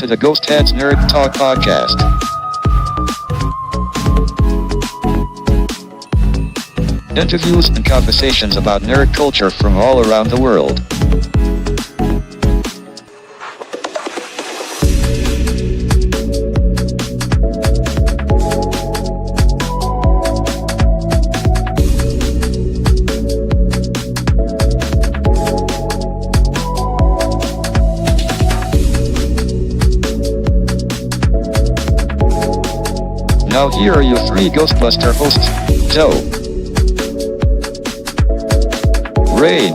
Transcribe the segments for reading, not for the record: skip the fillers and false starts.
to the Ghost Heads Nerd Talk podcast. Interviews and conversations about nerd culture from all around the world. Now here are your three Ghostbuster hosts, Joe, Rain,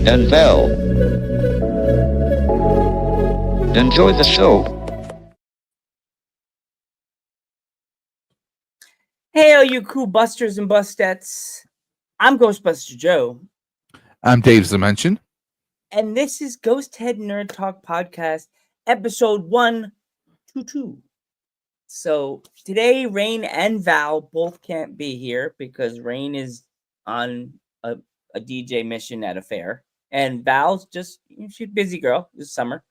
and Val. Enjoy the show. Hey, all you cool busters and bustettes. I'm Ghostbuster Joe. I'm Dave Zemention. And this is Ghost Head Nerd Talk Podcast, episode 122. So today, Rain and Val both can't be here because Rain is on a DJ mission at a fair. And Val's just, she's a busy girl this summer.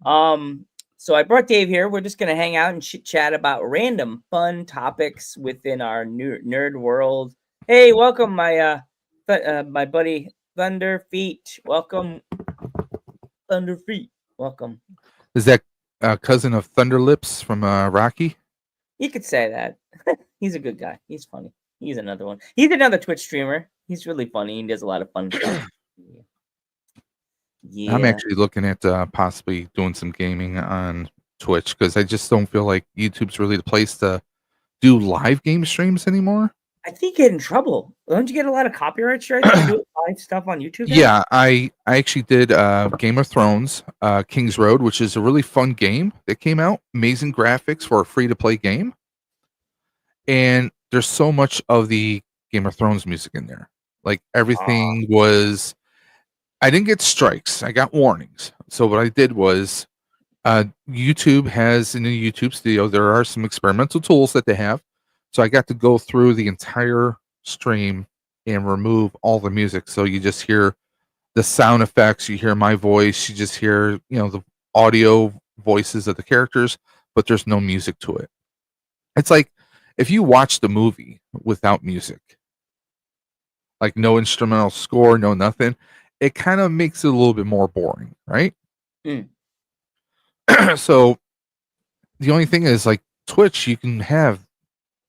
So I brought Dave here. We're just going to hang out and chit-chat about random fun topics within our nerd world. Hey, welcome, my buddy Thunder Feet. Welcome, Thunder Feet. Welcome. Is that cousin of Thunder Lips from Rocky? You could say that. He's a good guy. He's funny. He's another one. He's another Twitch streamer. He's really funny. He does a lot of fun stuff. Yeah. I'm actually looking at possibly doing some gaming on Twitch because I just don't feel like YouTube's really the place to do live game streams anymore. I think you get in trouble. Don't you get a lot of copyright strikes to do live stuff on YouTube? Yeah, I actually did Game of Thrones, King's Road, which is a really fun game that came out. Amazing graphics for a free-to-play game. And there's so much of the Game of Thrones music in there. Like everything was... I didn't get strikes. I got warnings. So what I did was YouTube has in the YouTube studio, there are some experimental tools that they have. So I got to go through the entire stream and remove all the music. So you just hear the sound effects, you hear my voice, you just hear, the audio voices of the characters, but there's no music to it. It's like if you watch the movie without music, like no instrumental score, no nothing, it kind of makes it a little bit more boring, right? So the only thing is, like Twitch, you can have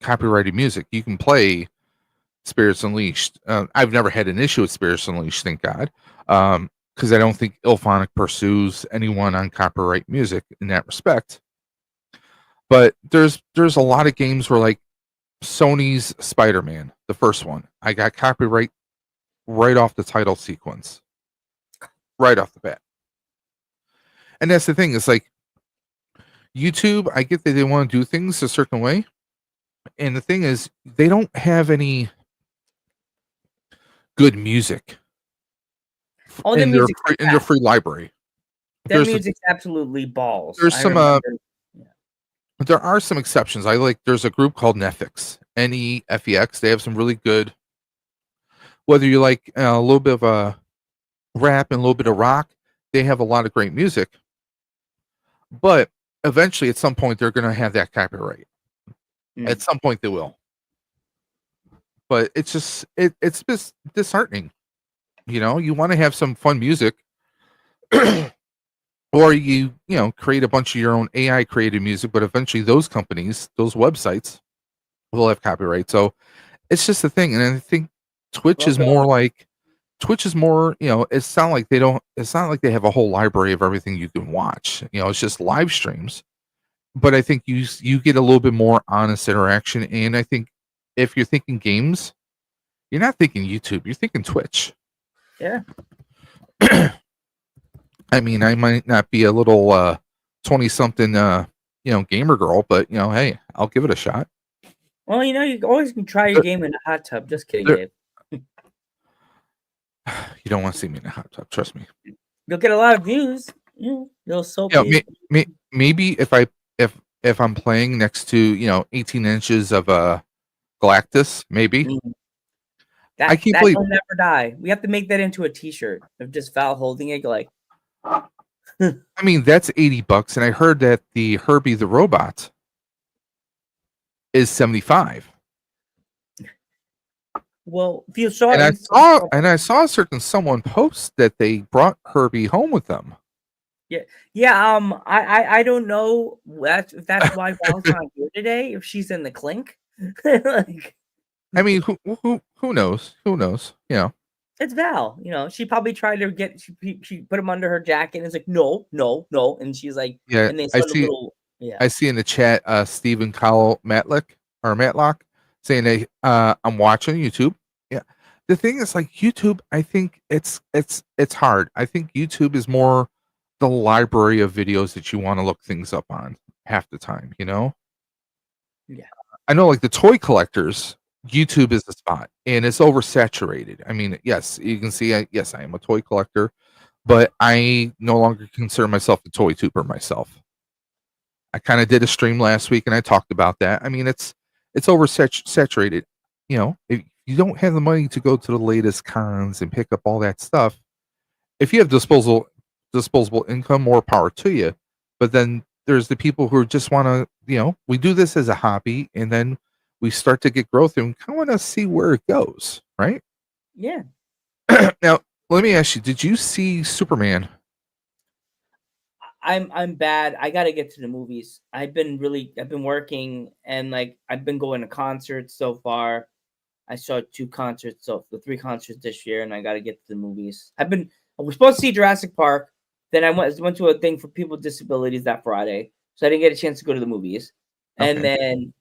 copyrighted music. You can play Spirits Unleashed. I've never had an issue with Spirits Unleashed, thank God, because I don't think IllFonic pursues anyone on copyright music in that respect. But there's a lot of games where, like Sony's Spider-Man, the first one, I got copyright right off the title sequence, right off the bat. And that's the thing, it's like YouTube, I get that they want to do things a certain way, and the thing is they don't have any good music in their free library. Their music's absolutely balls. There's there are some exceptions. There's a group called Nefix, Nefex. They have some really good, whether you like a little bit of a rap and a little bit of rock, they have a lot of great music. But eventually, at some point, they're going to have that copyright. At some point, they will. But it's just disheartening. You want to have some fun music, or you create a bunch of your own AI created music. But eventually, those companies, those websites, will have copyright. So it's just a thing. And I think Twitch is more like, it's not like they have a whole library of everything you can watch. It's just live streams. But I think you get a little bit more honest interaction. And I think if you're thinking games, you're not thinking YouTube, you're thinking Twitch. Yeah. I mean, I might not be a little 20-something gamer girl, but hey, I'll give it a shot. Well, you always can try your game in a hot tub. Just kidding, Dave. You don't want to see me in a hot tub, trust me. You'll get a lot of views. You'll maybe if I'm playing next to 18 inches of Galactus, maybe. That will never die. We have to make that into a T-shirt of just Val holding it like, I mean, that's $80, and I heard that the Herbie the Robot is 75. Well, if you saw And I in saw a certain someone post that they brought Herbie home with them. yeah, I don't know if that's why Val's not here today. If she's in the clink, like I mean, who knows? Who knows? You know. it's Val. You know, she probably tried to get she put him under her jacket and it's like no, no, no, and she's like, Yeah, and they I sort of see. little yeah. I see in the chat, Stephen Cowell Matlock saying that I'm watching YouTube. Yeah, the thing is, like YouTube, I think it's hard. I think YouTube is more the library of videos that you want to look things up on half the time. You know. Yeah. I know, like the toy collectors, YouTube is the spot, and it's oversaturated. I mean, yes, you can see. Yes, I am a toy collector, but I no longer consider myself a toy tuber myself. I kind of did a stream last week, and I talked about that. I mean, it's oversaturated. You know, if you don't have the money to go to the latest cons and pick up all that stuff, if you have disposable income, more power to you. But then there's the people who just want to, you know, we do this as a hobby, and then we start to get growth, and we kind of want to see where it goes, right? Yeah. Now, let me ask you: did you see Superman? I'm bad. I gotta get to the movies. I've been working and like I've been going to concerts so far. I saw 2 concerts, so the 3 concerts this year, and I gotta get to the movies. I was supposed to see Jurassic Park, then I went to a thing for people with disabilities that Friday, so I didn't get a chance to go to the movies. And Okay. then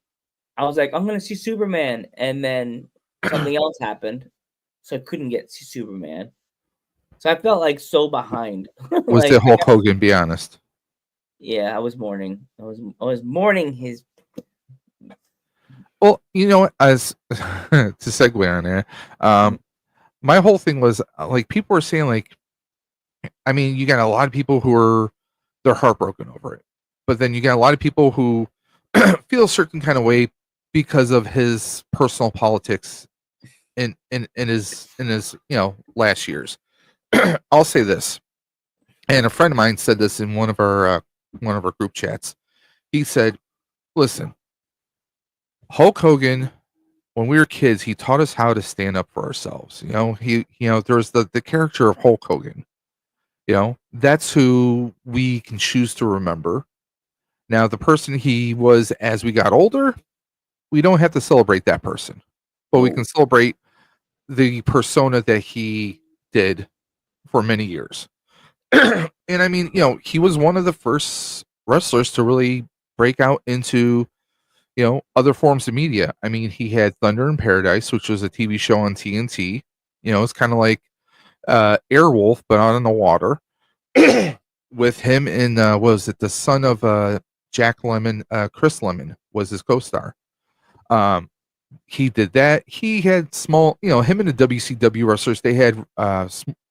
I was like, I'm gonna see Superman, and then something else happened, so I couldn't get to see Superman. So I felt like so behind. Was Like it Hulk Hogan? Be honest. yeah, I was mourning. I was mourning his. Well, you know what? As to segue on there, my whole thing was like people were saying like, I mean, you got a lot of people who are they're heartbroken over it, but then you got a lot of people who feel a certain kind of way because of his personal politics in his last years. I'll say this, and a friend of mine said this in one of our group chats. He said, "Listen, Hulk Hogan, when we were kids, he taught us how to stand up for ourselves. There's the character of Hulk Hogan. That's who we can choose to remember. Now, the person he was as we got older, we don't have to celebrate that person, but we can celebrate the persona that he did for many years. And I mean, he was one of the first wrestlers to really break out into other forms of media. I mean, he had Thunder in Paradise, which was a TV show on TNT. It's kind of like Airwolf, but out in the water. With him and was it the son of Jack Lemmon? Chris Lemmon was his co-star. He did that. He had small, him and the WCW wrestlers. They had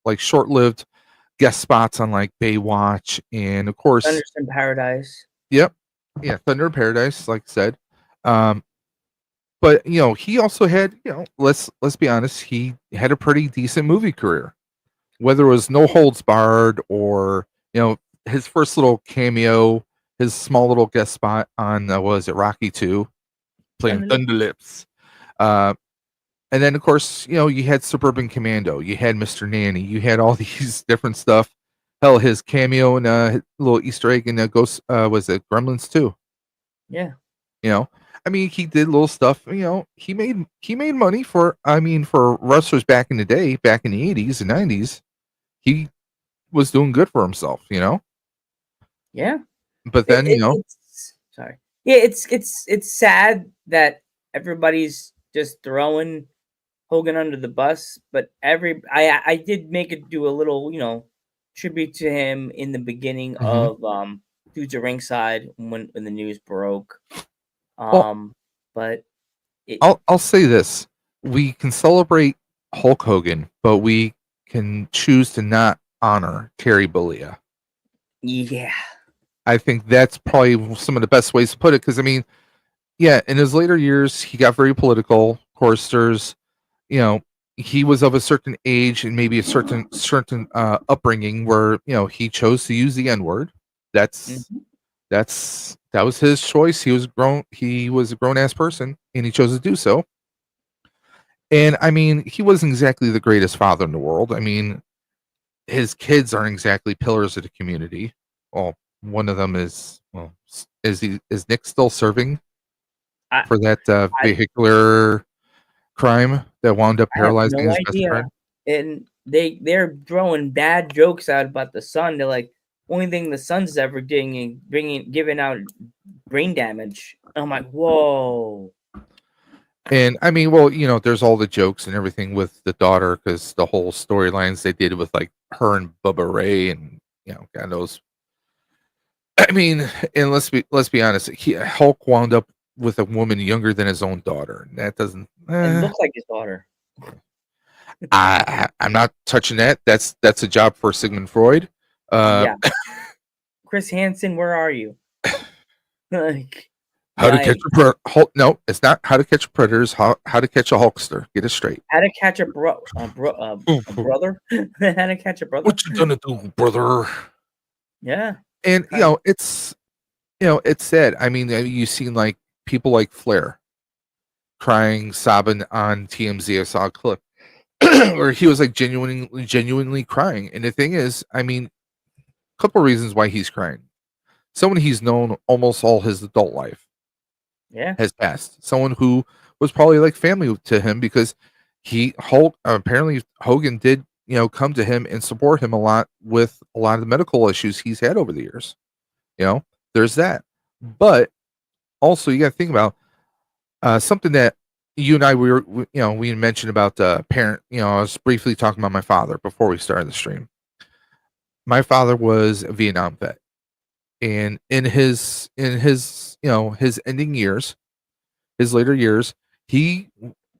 like short-lived guest spots on like Baywatch, and of course, Thunder in Paradise. Yep, yeah, Thunder in Paradise, like I said. But he also had, let's be honest, he had a pretty decent movie career. Whether it was No Holds Barred or his first little cameo, his small little guest spot on was it Rocky 2, playing Thunderlips. And then of course you had Suburban Commando, you had Mr. Nanny, you had all these different stuff. Hell, his cameo and little Easter egg in Ghost was it Gremlins 2? Yeah. I mean, he did little stuff. He made money for wrestlers back in the day, back in the 80s and 90s. He was doing good for himself, Yeah. But then, sorry. Yeah, it's sad that everybody's just throwing Hogan under the bus, but I did do a little, tribute to him in the beginning of Dudes at Ringside when the news broke. But I'll say this: we can celebrate Hulk Hogan, but we can choose to not honor Terry Bollea. Yeah, I think that's probably some of the best ways to put it. Because I mean, yeah, in his later years, he got very political. Of course, there's, he was of a certain age and maybe a certain upbringing where he chose to use the N word. That's Mhm. that was his choice. He was grown. He was a grown ass person, and he chose to do so. And I mean, he wasn't exactly the greatest father in the world. I mean, his kids aren't exactly pillars of the community. Well, one of them is. Well, is Nick still serving I for that I vehicular crime that wound up I have paralyzing no his best idea. friend? And they're throwing bad jokes out about the son. They're like, only thing the son's ever doing giving out brain damage. I'm like, whoa. And I mean, well, there's all the jokes and everything with the daughter because the whole storylines they did with like her and Bubba Ray and God knows. I mean, and let's be honest, Hulk wound up with a woman younger than his own daughter. And that doesn't. And looks like his daughter. I'm not touching that. That's a job for Sigmund Freud. Yeah. Chris Hansen, where are you? Like, How to catch yikes. a Hulk? No, it's not how to catch predators. How to catch a Hulkster? Get it straight. How to catch a brother? How to catch a brother? What you gonna do, brother? Yeah. And Right. it's sad. I mean, you've seen like people like Flair crying, sobbing on TMZ. I saw a clip where he was like genuinely crying. And the thing is, I mean, a couple of reasons why he's crying. Someone he's known almost all his adult life Yeah. has passed. Someone who was probably like family to him because apparently Hogan did come to him and support him a lot with a lot of the medical issues he's had over the years. There's that. But also you got to think about something that you and I we mentioned about parent. I was briefly talking about my father before we started the stream. My father was a Vietnam vet, and in his his ending years, his later years, he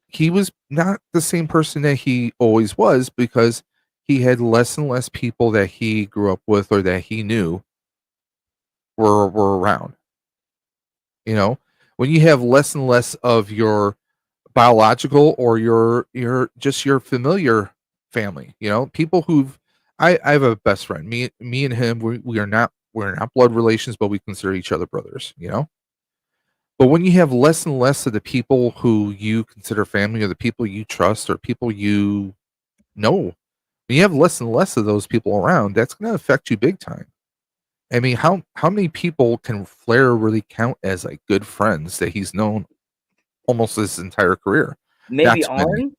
he was not the same person that he always was because he had less and less people that he grew up with or that he knew were around. When you have less and less of your biological or your just your familiar family, people I have a best friend. Me and him, we're not blood relations, but we consider each other brothers. But when you have less and less of the people who you consider family or the people you trust or people you know, when you have less and less of those people around, that's going to affect you big time. I mean, how many people can Flair really count as like good friends that he's known almost his entire career? Not Maybe too many, Arn?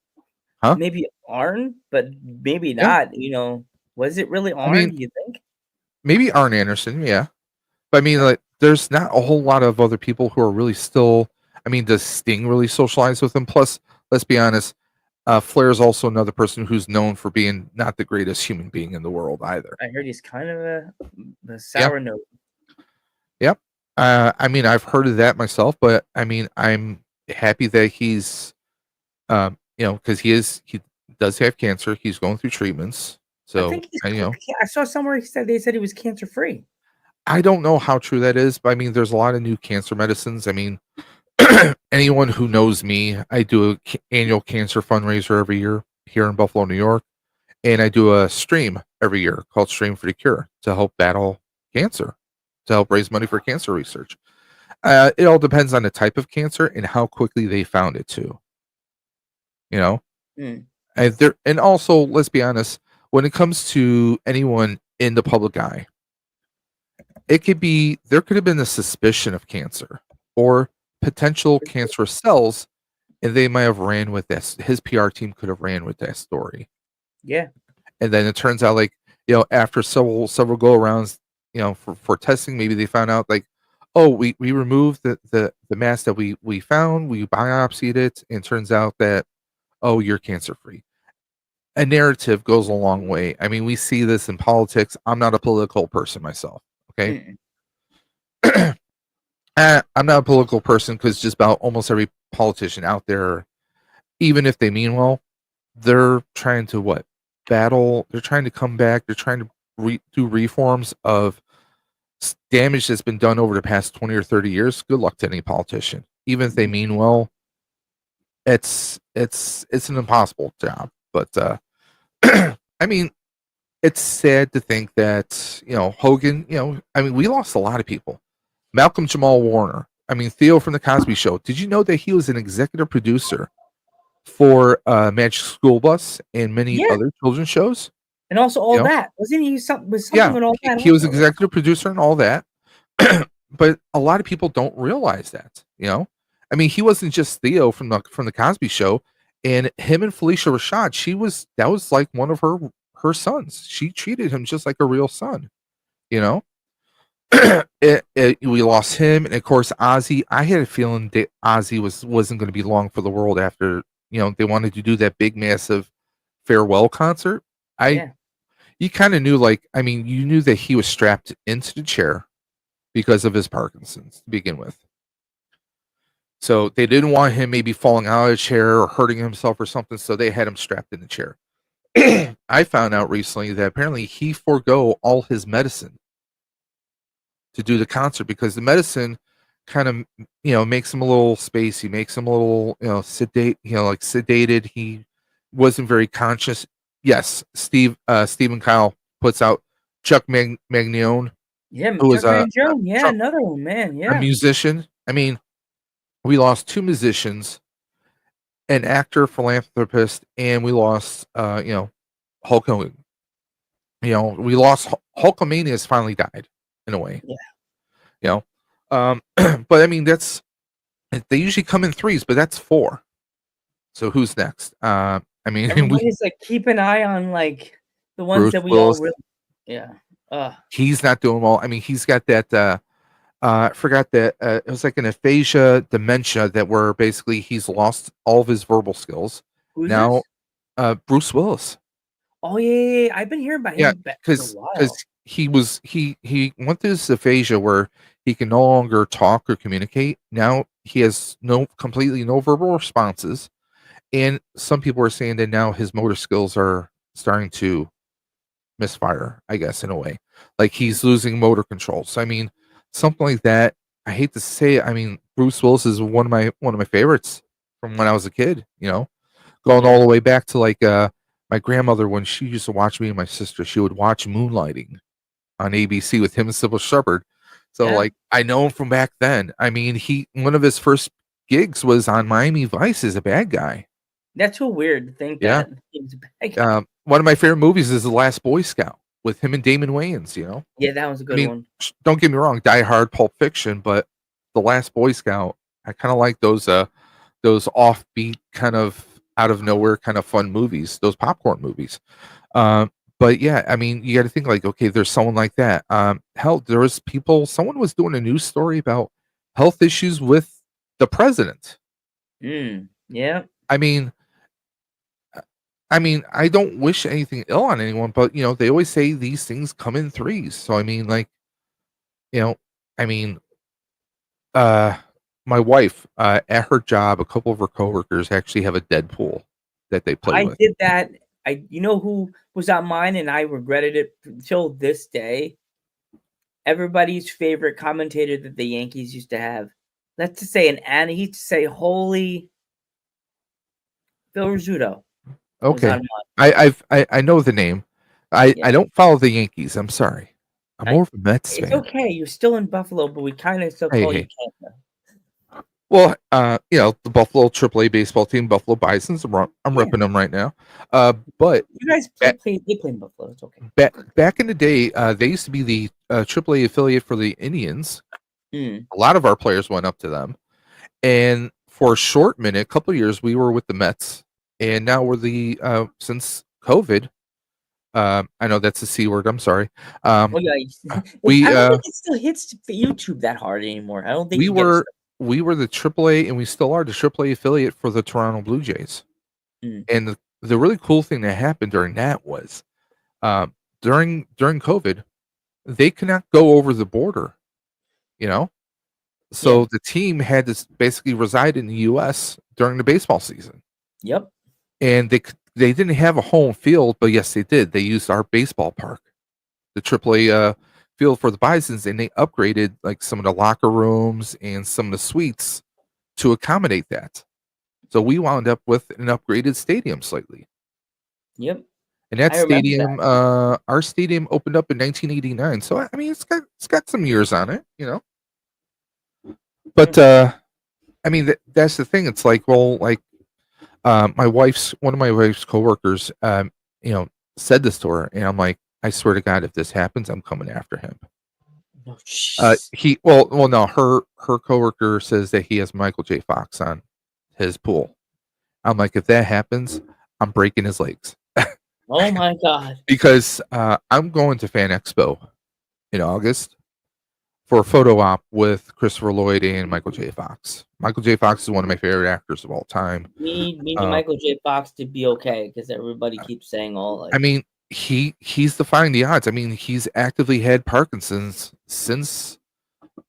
huh? Maybe Arn, but maybe Yeah, not. Was it really I mean, Arn, you think? maybe Arn Anderson, yeah, but I mean, like, there's not a whole lot of other people who are really still. I mean, does Sting really socialize with him? Plus, let's be honest, Flair is also another person who's known for being not the greatest human being in the world either. I heard he's kind of a Yeah, sour note. yep. I mean, I've heard of that myself, but I mean, I'm happy that he's because he does have cancer. He's going through treatments. I So, think he's and, I saw somewhere they said he was cancer free. I don't know how true that is, but I mean, there's a lot of new cancer medicines. I mean, anyone who knows me, I do a annual cancer fundraiser every year here in Buffalo, New York, and I do a stream every year called Stream for the Cure to help battle cancer, to help raise money for cancer research. It all depends on the type of cancer and how quickly they found it too. You know, Mm. and also let's be honest, when it comes to anyone in the public eye, there could have been a suspicion of cancer or potential cancerous cells, and they might have ran with this. His PR team could have ran with that story, Yeah. and then it turns out like after several go arounds, for testing, maybe they found out like, oh, we removed the mass that we found, we biopsied it, and turns out that, oh, you're cancer free. A narrative goes a long way. I mean, we see this in politics. I'm not a political person myself. Okay. Mm-mm. I'm not a political person because just about almost every politician out there, even if they mean well, they're trying to what? Battle. They're trying to come back. They're trying to do reforms of damage that's been done over the past 20 or 30 years. Good luck to any politician. Even if they mean well, it's an impossible job. But I mean, it's sad to think that Hogan. I mean, we lost a lot of people. Malcolm Jamal Warner. I mean, Theo from the Cosby Show. Did you know that he was an executive producer for Magic School Bus and many Yeah, other children's shows? and also all You know? that wasn't he? Was something Yeah, with all that? he was also? executive producer and all that. But a lot of people don't realize that. I mean, he wasn't just Theo from the Cosby Show, and him and Felicia Rashad. That was like one of her sons. She treated him just like a real son. You know, we lost him, and of course Ozzy. I had a feeling that Ozzy wasn't going to be long for the world after they wanted to do that big massive farewell concert. Yeah, You kind of knew, like, I mean, you knew that he was strapped into the chair because of his Parkinson's to begin with. So they didn't want him maybe falling out of the chair or hurting himself or something, so they had him strapped in the chair. I found out recently that apparently he forego all his medicine to do the concert because the medicine kind of makes him a little spacey, makes him a little sedated. He wasn't very conscious. Yes, Stephen Kyle puts out Chuck Mangione, yeah. who was Chuck Mangione. Yeah, Chuck- another one, man. a Yeah, musician. I mean, we lost two musicians, an actor, philanthropist, and we lost Hulk Hogan. We lost Hulkamania has finally died in a way. Yeah. But I mean they usually come in threes, but that's four. So who's next? I mean, everybody's like keep an eye on like the ones Bruce that we Willis. all really. Yeah. He's not doing well. I mean, he's got that. I forgot that it was like an aphasia dementia that where basically he's lost all of his verbal skills. Who's Now, this? Bruce Willis. Oh yeah. I've been hearing about Yeah, him for a while. because he went through this aphasia where he can no longer talk or communicate. Now he has completely no verbal responses, and some people are saying that now his motor skills are starting to misfire, I guess, in a way, like he's losing motor control. So I mean, something like that. I hate to say it. I mean, Bruce Willis is one of my favorites from when I was a kid. Going all the way back to like my grandmother when she used to watch me and my sister. She would watch Moonlighting on ABC with him and Sybil Shepherd. So Yeah. like I know him from back then. I mean, one of his first gigs was on Miami Vice as a bad guy. That's so weird to think Yeah. that he was a bad guy. One of my favorite movies is The Last Boy Scout with him and Damon Wayans. Yeah, that was a good mean, one. Don't get me wrong, Die Hard, Pulp Fiction, but The Last Boy Scout, I kind of like those offbeat kind of out of nowhere kind of fun movies, those popcorn movies. But yeah, I mean, you got to think like, okay, there's someone like that. Hell, there was someone was doing a news story about health issues with the president. Yeah. I mean, I don't wish anything ill on anyone, but they always say these things come in threes. So I mean, like, my wife at her job, a couple of her coworkers actually have a Deadpool that they play with. I did that. You know who was on mine, and I regretted it until this day. Everybody's favorite commentator that the Yankees used to have. Let's just say he used to say, "Holy Phil Rizzuto." was Okay, on mine. I know the name. I don't follow the Yankees. I'm sorry. I'm more of a Mets It's fan. okay. You're still in Buffalo, but we kind of still call you Canada. Well, the Buffalo AAA baseball team, Buffalo Bisons. I'm ripping them right now. But You guys they play in Buffalo. It's okay. back in the day, they used to be the AAA affiliate for the Indians. Mm. A lot of our players went up to them, and for a short minute, a couple of years, we were with the Mets, and now we're the since COVID. I know that's a C word. I'm sorry. Oh, yeah. we I don't think it still hits YouTube that hard anymore. I don't think we were the AAA, and we still are the AAA affiliate for the Toronto Blue Jays. Mm. And the really cool thing that happened during that was during COVID, they could not go over the border. So the team had to basically reside in the U.S. during the baseball season. Yep. And they didn't have a home field, but yes, they did. They used our baseball park, the AAA field for the Bisons, and they upgraded like some of the locker rooms and some of the suites to accommodate that. So we wound up with an upgraded stadium slightly. Yep. And that I remember stadium, our stadium opened up in 1989. So I mean, it's got some years on it, you know. But I mean, that's the thing. It's like, well, like one of my wife's coworkers, you know, said this to her, and I'm like, I swear to God, if this happens, I'm coming after him. Oh, jeez. No, her coworker says that he has Michael J. Fox on his pool. I'm like, if that happens, I'm breaking his legs Oh my God. because I'm going to Fan Expo in August for a photo op with Christopher Lloyd and Michael J. Fox. Michael J. Fox is one of my favorite actors of all time. We need Michael J. Fox to be okay because everybody keeps saying all like. I mean, he's defying the odds. I mean, he's actively had Parkinson's since.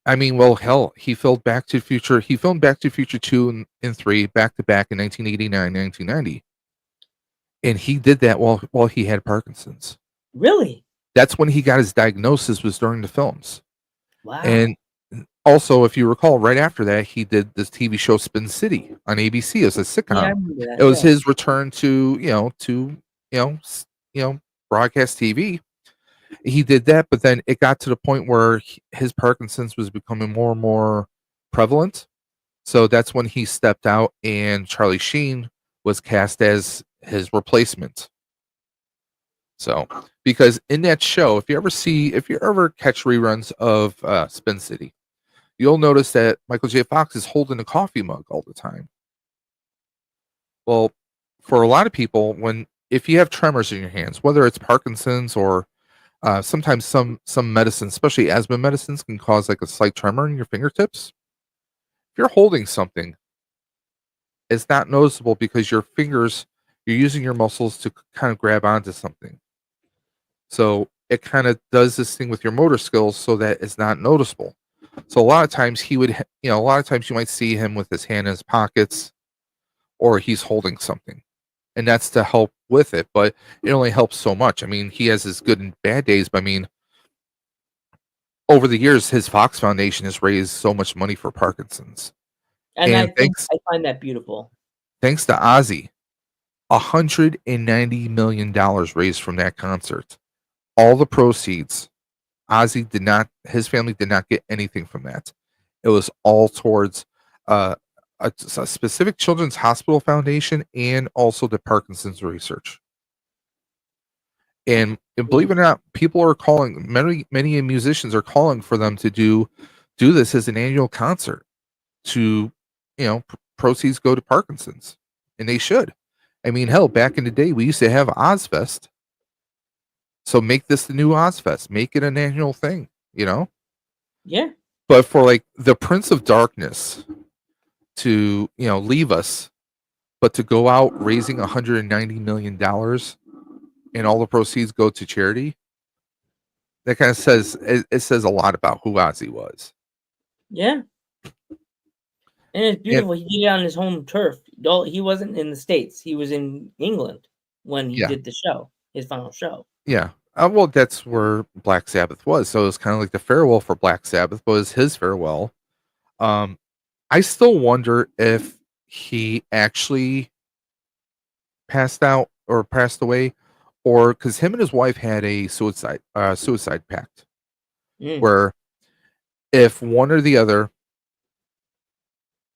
I mean, well, hell, he filmed Back to the Future. He filmed Back to the Future 2 and 3 back to back in 1989, 1990, and he did that while he had Parkinson's. Really? That's when he got his diagnosis, was during the films. Wow. And also, if you recall, right after that, he did this TV show Spin City on ABC as a sitcom. Yeah, I remember that. It was his return to broadcast TV. He did that, but then it got to the point where his Parkinson's was becoming more and more prevalent. So that's when he stepped out, and Charlie Sheen was cast as his replacement. So, because in that show, if you ever catch reruns of Spin City, you'll notice that Michael J. Fox is holding a coffee mug all the time. Well, for a lot of people, if you have tremors in your hands, whether it's Parkinson's or sometimes some medicines, especially asthma medicines, can cause like a slight tremor in your fingertips. If you're holding something, it's not noticeable because you're using your muscles to kind of grab onto something. So it kind of does this thing with your motor skills so that it's not noticeable. So a lot of times you might see him with his hand in his pockets, or he's holding something, and that's to help with it. But it only helps so much. I mean, he has his good and bad days, but I mean, over the years, his Fox Foundation has raised so much money for Parkinson's. And I find that beautiful. Thanks to Ozzy, $190 million raised from that concert. All the proceeds, his family did not get anything from that. It was all towards a specific children's hospital foundation and also the Parkinson's research. And believe it or not, people are calling, many musicians are calling for them to do this as an annual concert to, proceeds go to Parkinson's, and they should. I mean, hell, back in the day, we used to have Ozfest. So make this the new Ozfest. Make it an annual thing, Yeah. But for like the Prince of Darkness to, leave us, but to go out raising $190 million and all the proceeds go to charity, that kind of says a lot about who Ozzy was. Yeah. And it's beautiful. He did it on his home turf. He wasn't in the States. He was in England when he did the show, his final show. Yeah. Well, that's where Black Sabbath was. So it was kind of like the farewell for Black Sabbath, but it was his farewell. I still wonder if he actually passed out or passed away, or because him and his wife had a suicide pact, where if one or the other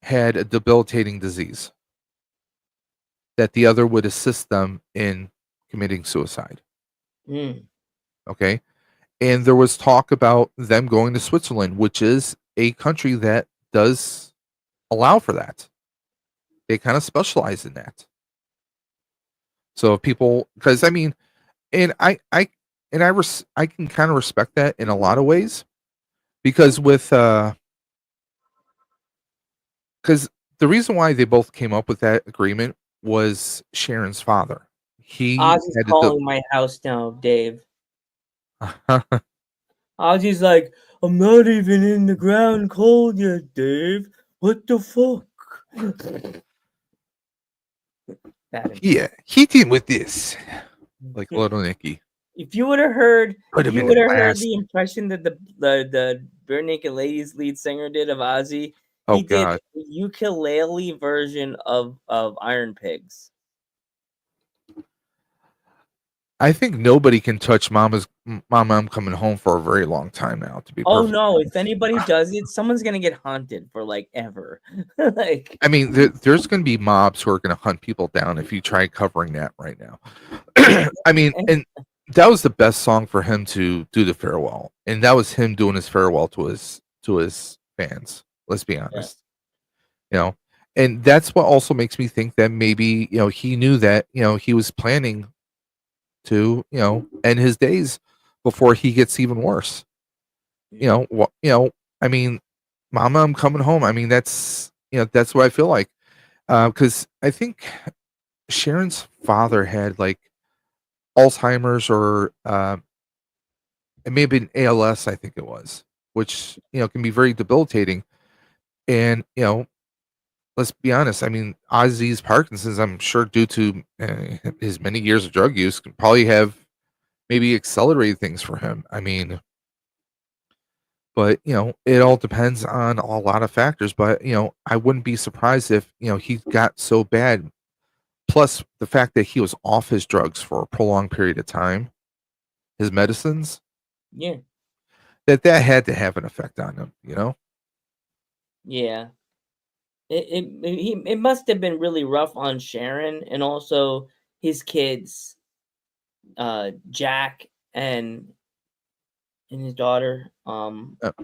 had a debilitating disease, that the other would assist them in committing suicide. Okay. And there was talk about them going to Switzerland, which is a country that does allow for that. They kind of specialize in that. So people, because I mean, and I can kind of respect that in a lot of ways, because because the reason why they both came up with that agreement was Sharon's father. Ozzy's calling my house now, Dave. Ozzy's like, I'm not even in the ground cold yet, Dave. What the fuck? Yeah, hit him with this, like Little Nicky. If you would have heard, the impression that the Bare Naked Ladies lead singer did of Ozzy, Oh He did God. a ukulele version of Iron Pigs. I think nobody can touch Mama, I'm Coming Home for a very long time now, to be Oh perfect. no! If anybody does it, someone's gonna get haunted for like ever. Like I mean, there's going to be mobs who are going to hunt people down if you try covering that right now. I mean, and that was the best song for him to do the farewell, and that was him doing his farewell to his fans. Let's be honest, you know, and that's what also makes me think that maybe he knew that he was planning to end his days before he gets even worse. I mean, Mama, I'm Coming Home. I mean, that's what I feel like. Because I think Sharon's father had like Alzheimer's or it may have been ALS, I think it was, which can be very debilitating. And let's be honest. I mean, Ozzy's Parkinson's, I'm sure, due to his many years of drug use, can probably have maybe accelerated things for him. I mean, but it all depends on a lot of factors. But I wouldn't be surprised if he got so bad. Plus the fact that he was off his drugs for a prolonged period of time, his medicines, yeah, that had to have an effect on him. yeah. It must have been really rough on Sharon and also his kids, Jack and his daughter. Uh,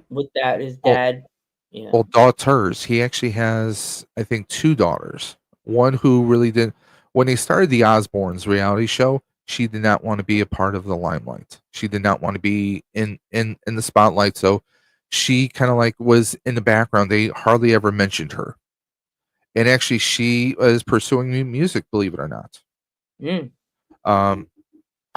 With that, his well, dad. Yeah. well, daughters. He actually has, I think, two daughters. One who really did when they started the Osbournes reality show. She did not want to be a part of the limelight. She did not want to be in the spotlight. So she kind of like was in the background. They hardly ever mentioned her. And actually, she was pursuing new music. Believe it or not. Mm. I'm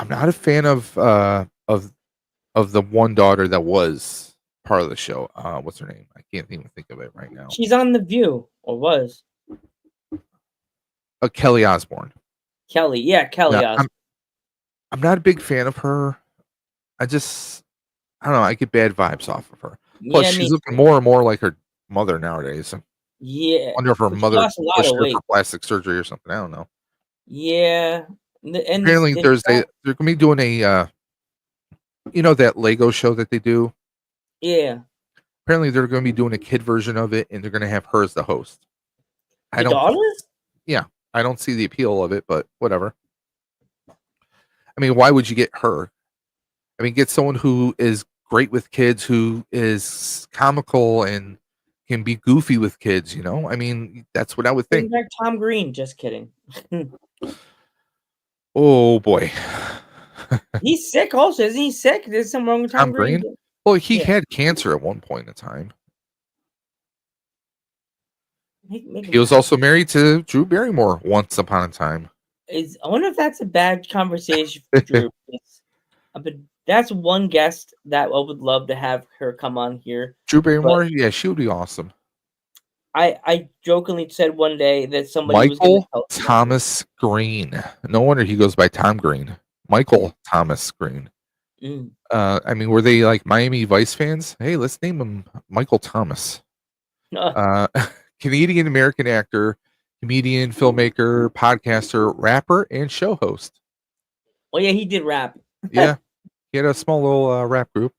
not a fan of the one daughter that was part of the show. What's her name? I can't even think of it right now. She's on The View, or was. Kelly Osbourne. Kelly. Yeah, Kelly Yeah, Osbourne. I'm not a big fan of her. I don't know. I get bad vibes off of her. Plus, Yeah, she's me looking too. more and more like her mother nowadays. I Yeah. wonder if her But she mother lost a lot pushed of her for weight. plastic surgery or something. I don't know. Yeah. And Apparently, this they're going to be doing a that Lego show that they do. yeah. Apparently, they're going to be doing a kid version of it, and they're going to have her as the host. I The don't. daughters? Yeah, I don't see the appeal of it, but whatever. I mean, why would you get her? I mean, get someone who is great with kids, who is comical and can be goofy with kids. I mean, that's what I would Bring think. back Tom Green. Just kidding. Oh boy, He's sick also. Isn't he sick? There's something wrong with Tom Tom Green? Green. Well, he Yeah. had cancer at one point in time. Make He was also married to Drew Barrymore once upon a time. I wonder if that's a bad conversation for Drew. But that's one guest that I would love to have her come on here. Drew Barrymore, yeah, she would be awesome. I jokingly said one day that somebody was going Michael to help Thomas Green. No wonder he goes by Tom Green. Michael Thomas Green. Mm. I mean, were they like Miami Vice fans? Hey, let's name him Michael Thomas. Canadian American actor, comedian, filmmaker, podcaster, rapper, and show host. Oh yeah, he did rap. Yeah, he had a small little rap group,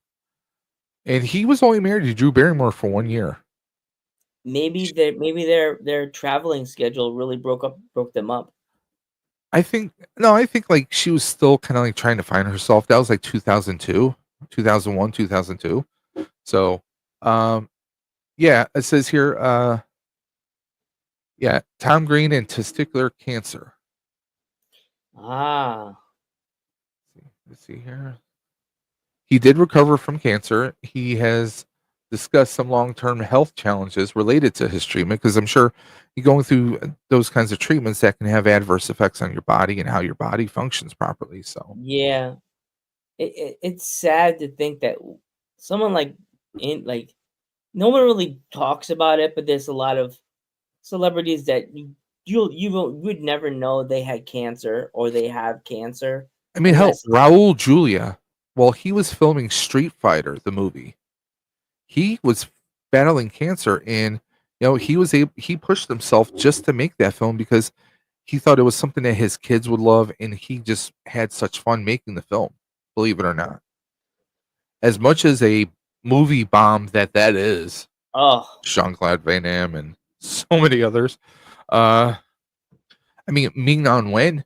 and he was only married to Drew Barrymore for 1 year. Maybe their traveling schedule really broke them up. I think like she was still kind of like trying to find herself. That was like 2002, 2001, 2002. So, yeah, it says here, yeah, Tom Green and testicular cancer. Ah. Let's see here. He did recover from cancer. He has discussed some long-term health challenges related to his treatment because I'm sure you're going through those kinds of treatments that can have adverse effects on your body and how your body functions properly. So Yeah. It's sad to think that someone like no one really talks about it, but there's a lot of celebrities that you would never know they had cancer or they have cancer. I mean, hell, Unless Raul Julia, while he was filming Street Fighter, the movie, he was battling cancer and he pushed himself just to make that film because he thought it was something that his kids would love, and he just had such fun making the film. Believe it or not, as much as a movie bomb that is, Oh, Jean-Claude Van Damme and so many others. Uh, I mean, Ming Na Wen,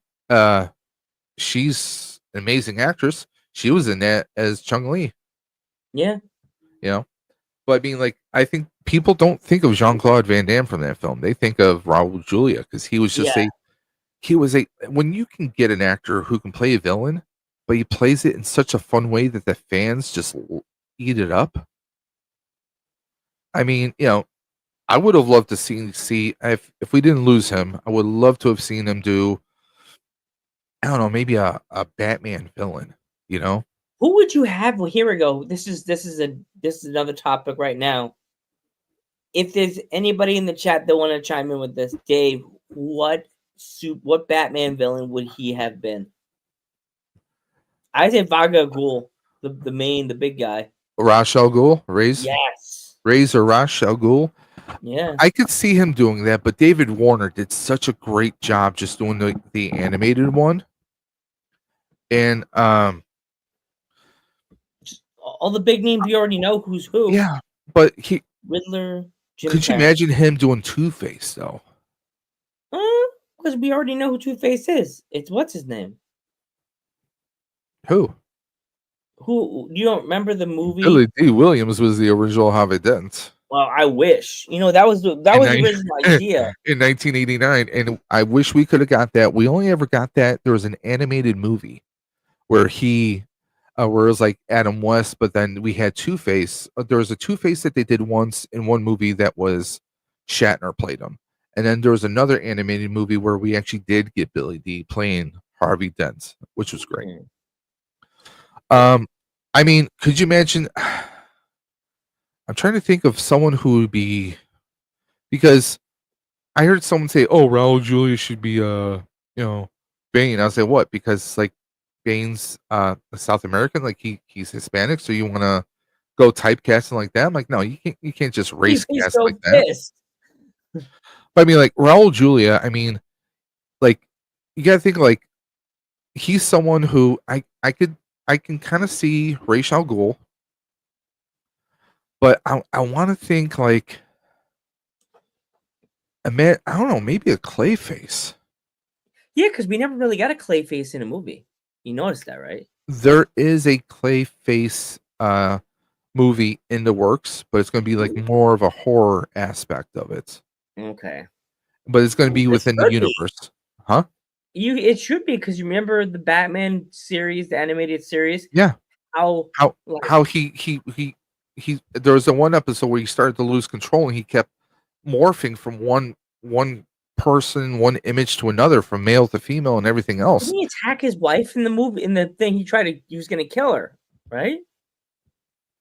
she's an amazing actress. She was in that as Chung Li, yeah. you know. But I mean, like, I think people don't think of Jean-Claude Van Damme from that film. They think of Raul Julia because he was just Yeah. when you can get an actor who can play a villain, but he plays it in such a fun way that the fans just eat it up. I mean, I would have loved to see if we didn't lose him, I would love to have seen him do, I don't know, maybe a Batman villain, you know? Who would you have? Well, here we go. This is another topic right now. If there's anybody in the chat that want to chime in with this, Dave, what Batman villain would he have been? I say Vaga Ghul, the big guy. Ra's al Ghul, Ra's or Ra's al Ghul. Yeah. I could see him doing that, but David Warner did such a great job just doing the animated one. And all the big names you already know who's who. yeah, but Riddler, Jim could you imagine him doing Two-Face though? Because we already know who Two-Face is. It's what's his name? Who? Who you don't remember the movie? Billy D. Williams was the original Harvey Dent. Well, I wish. That was the original idea. In 1989, and I wish we could have got that. We only ever got that. There was an animated movie where where it was like Adam West, but then we had Two-Face. There was a Two-Face that they did once in one movie that was Shatner played him. And then there was another animated movie where we actually did get Billy D playing Harvey Dent, which was great. I mean, could you imagine? I'm trying to think of someone who would be, because I heard someone say, "Oh, Raul Julia should be Bane." I say, "What?" Because like Bane's South American, like he's Hispanic, so you want to go typecasting like that? I'm like, no, you can't just race cast so like that. But I mean, like Raul Julia, I mean, like you gotta think like he's someone who I can kind of see Ra's al Ghul, but I want to think like I don't know, maybe a Clayface. Yeah, because we never really got a Clayface in a movie. You noticed that, right? There is a Clayface movie in the works, but it's going to be like more of a horror aspect of it. Okay. But it's going to be within the universe. Huh? It should be, because you remember the Batman series, the animated series? Yeah. How he there was a one episode where he started to lose control and he kept morphing from one person, one image to another, from male to female and everything else. Didn't he attack his wife in the movie? In the thing, he was going to kill her, right?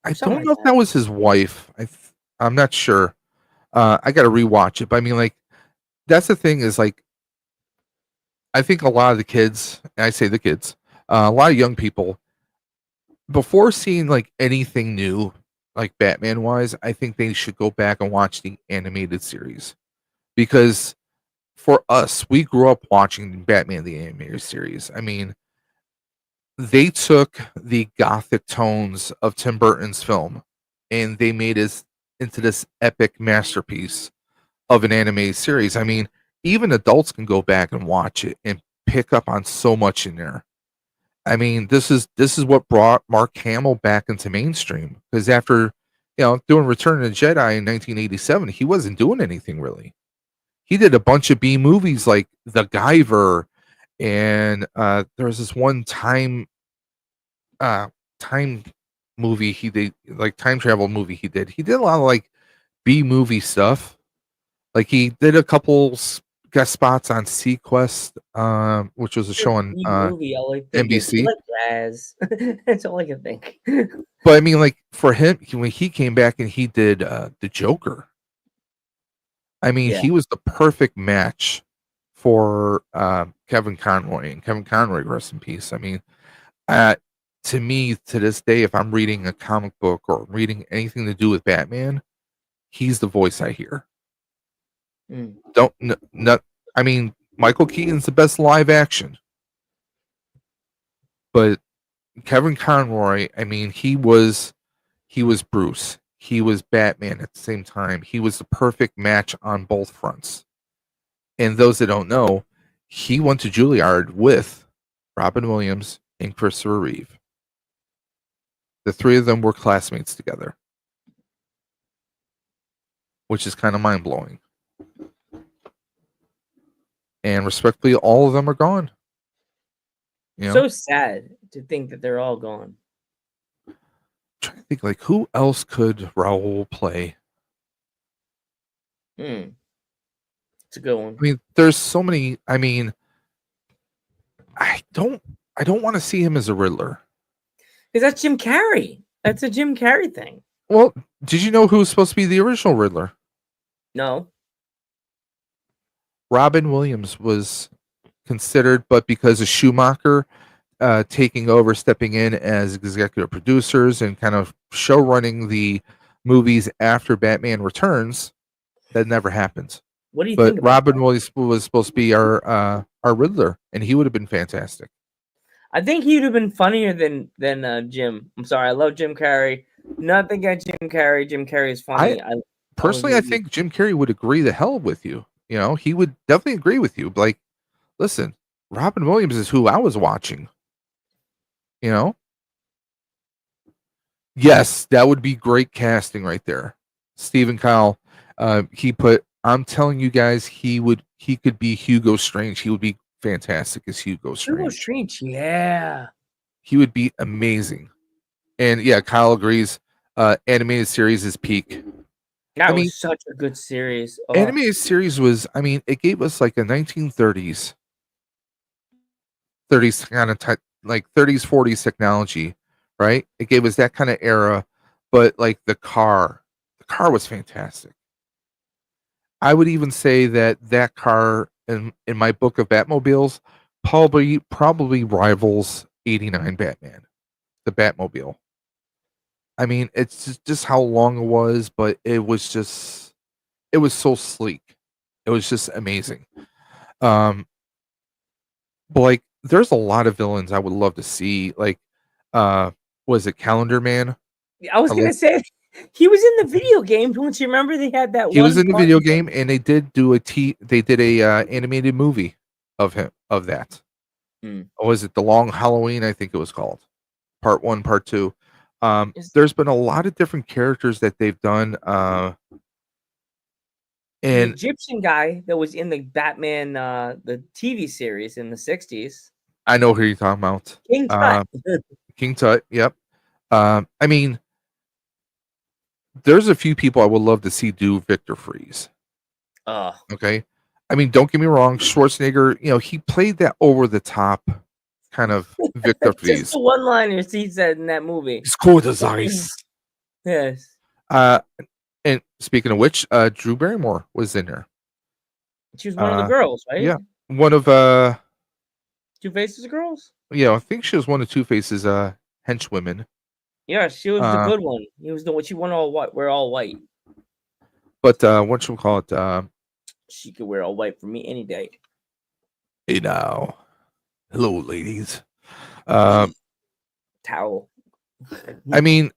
I don't know if that was his wife. I'm not sure. I got to rewatch it. But I mean, like, that's the thing is, like, I think a lot of the kids, and I say the kids, a lot of young people, before seeing like anything new, like Batman wise, I think they should go back and watch the animated series, because for us, we grew up watching Batman the animated series. I mean, they took the gothic tones of Tim Burton's film and they made it into this epic masterpiece of an animated series. I mean, even adults can go back and watch it and pick up on so much in there. I mean, this is what brought Mark Hamill back into mainstream, because after doing Return of the Jedi in 1987, he wasn't doing anything really. He did a bunch of B movies like The Guyver, and there was this one time movie he did, like time travel movie he did. He did a lot of like B movie stuff. Like he did a couple guest spots on Sequest, which was a show on NBC. That's all I can think. But I mean, like for him, when he came back and he did the Joker, I mean, he was the perfect match for Kevin Conroy, and Kevin Conroy, rest in peace. I mean, to me, to this day, if I'm reading a comic book or reading anything to do with Batman, he's the voice I hear. Don't not. I mean, Michael Keaton's the best live action, but Kevin Conroy. I mean, he was Bruce. He was Batman at the same time. He was the perfect match on both fronts. And those that don't know, he went to Juilliard with Robin Williams and Christopher Reeve. The three of them were classmates together, which is kind of mind blowing. And respectfully, all of them are gone. You know? So sad to think that they're all gone. I'm trying to think, like, who else could Raoul play? It's a good one. I mean, there's so many. I mean, I don't want to see him as a Riddler. Because that's Jim Carrey. That's a Jim Carrey thing. Well, did you know who was supposed to be the original Riddler? No. Robin Williams was considered, but because of Schumacher taking over, stepping in as executive producers and kind of show running the movies after Batman Returns, that never happened. What do you But think about Robin that? Williams was supposed to be our Riddler, and he would have been fantastic. I think he'd have been funnier than Jim. I'm sorry, I love Jim Carrey. Nothing against Jim Carrey. Jim Carrey is funny. Personally, I think Jim Carrey would agree the hell with you. You know, he would definitely agree with you. Like, listen, Robin Williams is who I was watching. You know? Yes, that would be great casting right there. Stephen Kyle, I'm telling you guys, he could be Hugo Strange. He would be fantastic as Hugo Strange. Yeah. He would be amazing. And yeah, Kyle agrees. Animated series is peak. That was such a good series. Oh. Animated series was, I mean, it gave us like a 1930s kind of like 30s, 40s technology, right? It gave us that kind of era, but like the car was fantastic. I would even say that car in my book of Batmobiles probably rivals 89 Batman, the Batmobile. I mean, it's just how long it was, but it was so sleek. It was just amazing. But like, there's a lot of villains I would love to see. Like, was it Calendar Man? I was gonna say he was in the video game. Don't you remember they had that? He was in the video game, and they did do a animated movie of him of that. Or was it The Long Halloween? I think it was called Part 1, Part 2. There's been a lot of different characters that they've done. And the Egyptian guy that was in the Batman the TV series in the 60s. I know who you're talking about. King Tut. King Tut, yep. I mean, there's a few people I would love to see do Victor Freeze. Okay. I mean, don't get me wrong, Schwarzenegger, you know, he played that over the top kind of Victor Freeze. Just the one-liners he said in that movie. It's cold as ice. Yes. And speaking of which, Drew Barrymore was in there. She was one of the girls, right? Yeah. One of Two-Face's girls? Yeah, I think she was one of Two-Face's henchwomen. Yeah, she was the good one. He was the one. She won all white. We're all white. But what should we call it? She could wear all white for me any day. Hey now, hello, ladies. Towel. I mean,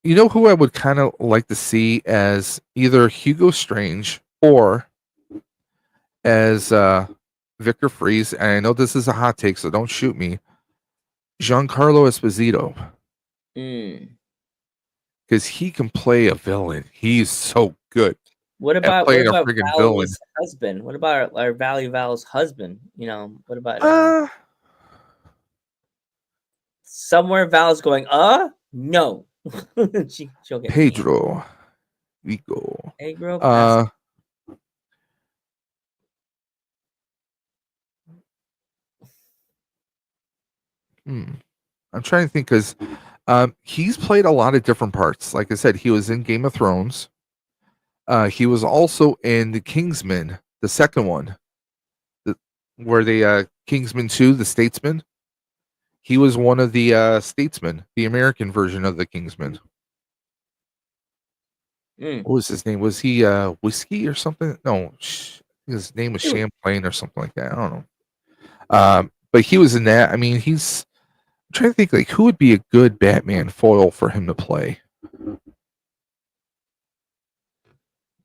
you know who I would kind of like to see as either Hugo Strange or as Victor Freeze. And I know this is a hot take, so don't shoot me. Giancarlo Esposito. Because he can play a villain. He's so good. What about playing a friggin' villain? Husband? What about our Valley Val's husband? You know, what about somewhere Val's going, no. She'll get Pedro Vigo. Pedro. I'm trying to think because he's played a lot of different parts. Like I said, he was in Game of Thrones. He was also in the Kingsman, the second one, where the Kingsman 2, the Statesman. He was one of the statesmen, the American version of the Kingsman. Mm. What was his name? Was he Whiskey or something? No, his name was Ew. Champlain or something like that. I don't know. But he was in that. I mean, I'm trying to think like who would be a good Batman foil for him to play.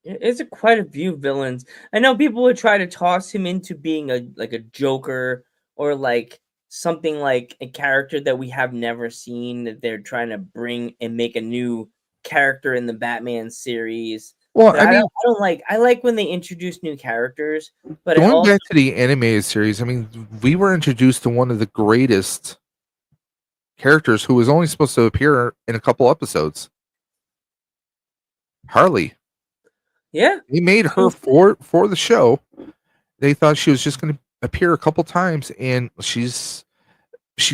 It's a quite a few villains. I know people would try to toss him into being a Joker or like something like a character that we have never seen that they're trying to bring and make a new character in the Batman series. Well, But I mean, I don't like I like when they introduce new characters, but I going also back to the animated series, I mean, we were introduced to one of the greatest characters who was only supposed to appear in a couple episodes. Harley. yeah. They made her for the show. They thought she was just going to appear a couple times, and she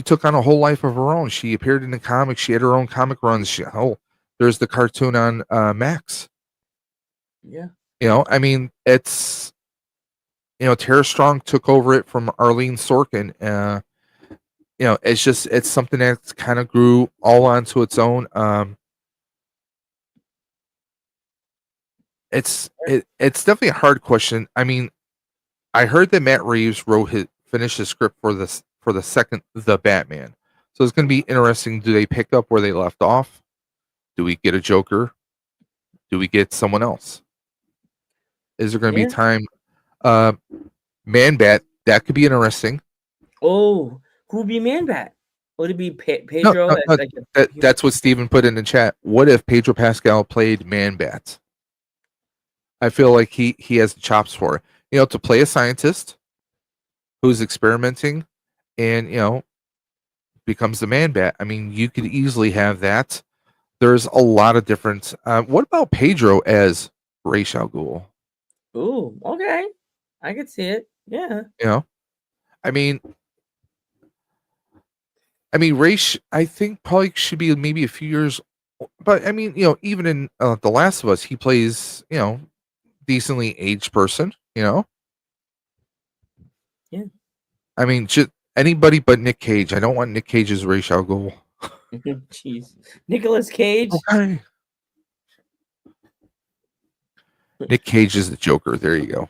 took on a whole life of her own. She appeared in the comics. She had her own comic runs. There's the cartoon on Max. Yeah. I mean, it's Tara Strong took over it from Arlene Sorkin. It's something that kind of grew all onto its own. It's definitely a hard question. I mean, I heard that Matt Reeves finished his script for the second The Batman. So it's going to be interesting. Do they pick up where they left off? Do we get a Joker? Do we get someone else? Is there going to Yeah. be time? Man Bat, that could be interesting. Oh, who would be Man Bat? Would it be No, Pedro? no, as, no, like a- that's what Steven put in the chat. What if Pedro Pascal played Man Bat? I feel like he has the chops for it. To play a scientist who's experimenting and becomes the Man Bat. I mean, you could easily have that. There's a lot of different. What about Pedro as Ra's al Ghul? Ooh, okay. I could see it. Yeah. I mean, Ra's, I think probably should be maybe a few years, but I mean, even in The Last of Us, he plays decently aged person. Yeah. I mean, just anybody but Nick Cage. I don't want Nick Cage's Ra's al Ghul. Jeez. Nicolas Cage. Okay. Nick Cage is the Joker. There you go.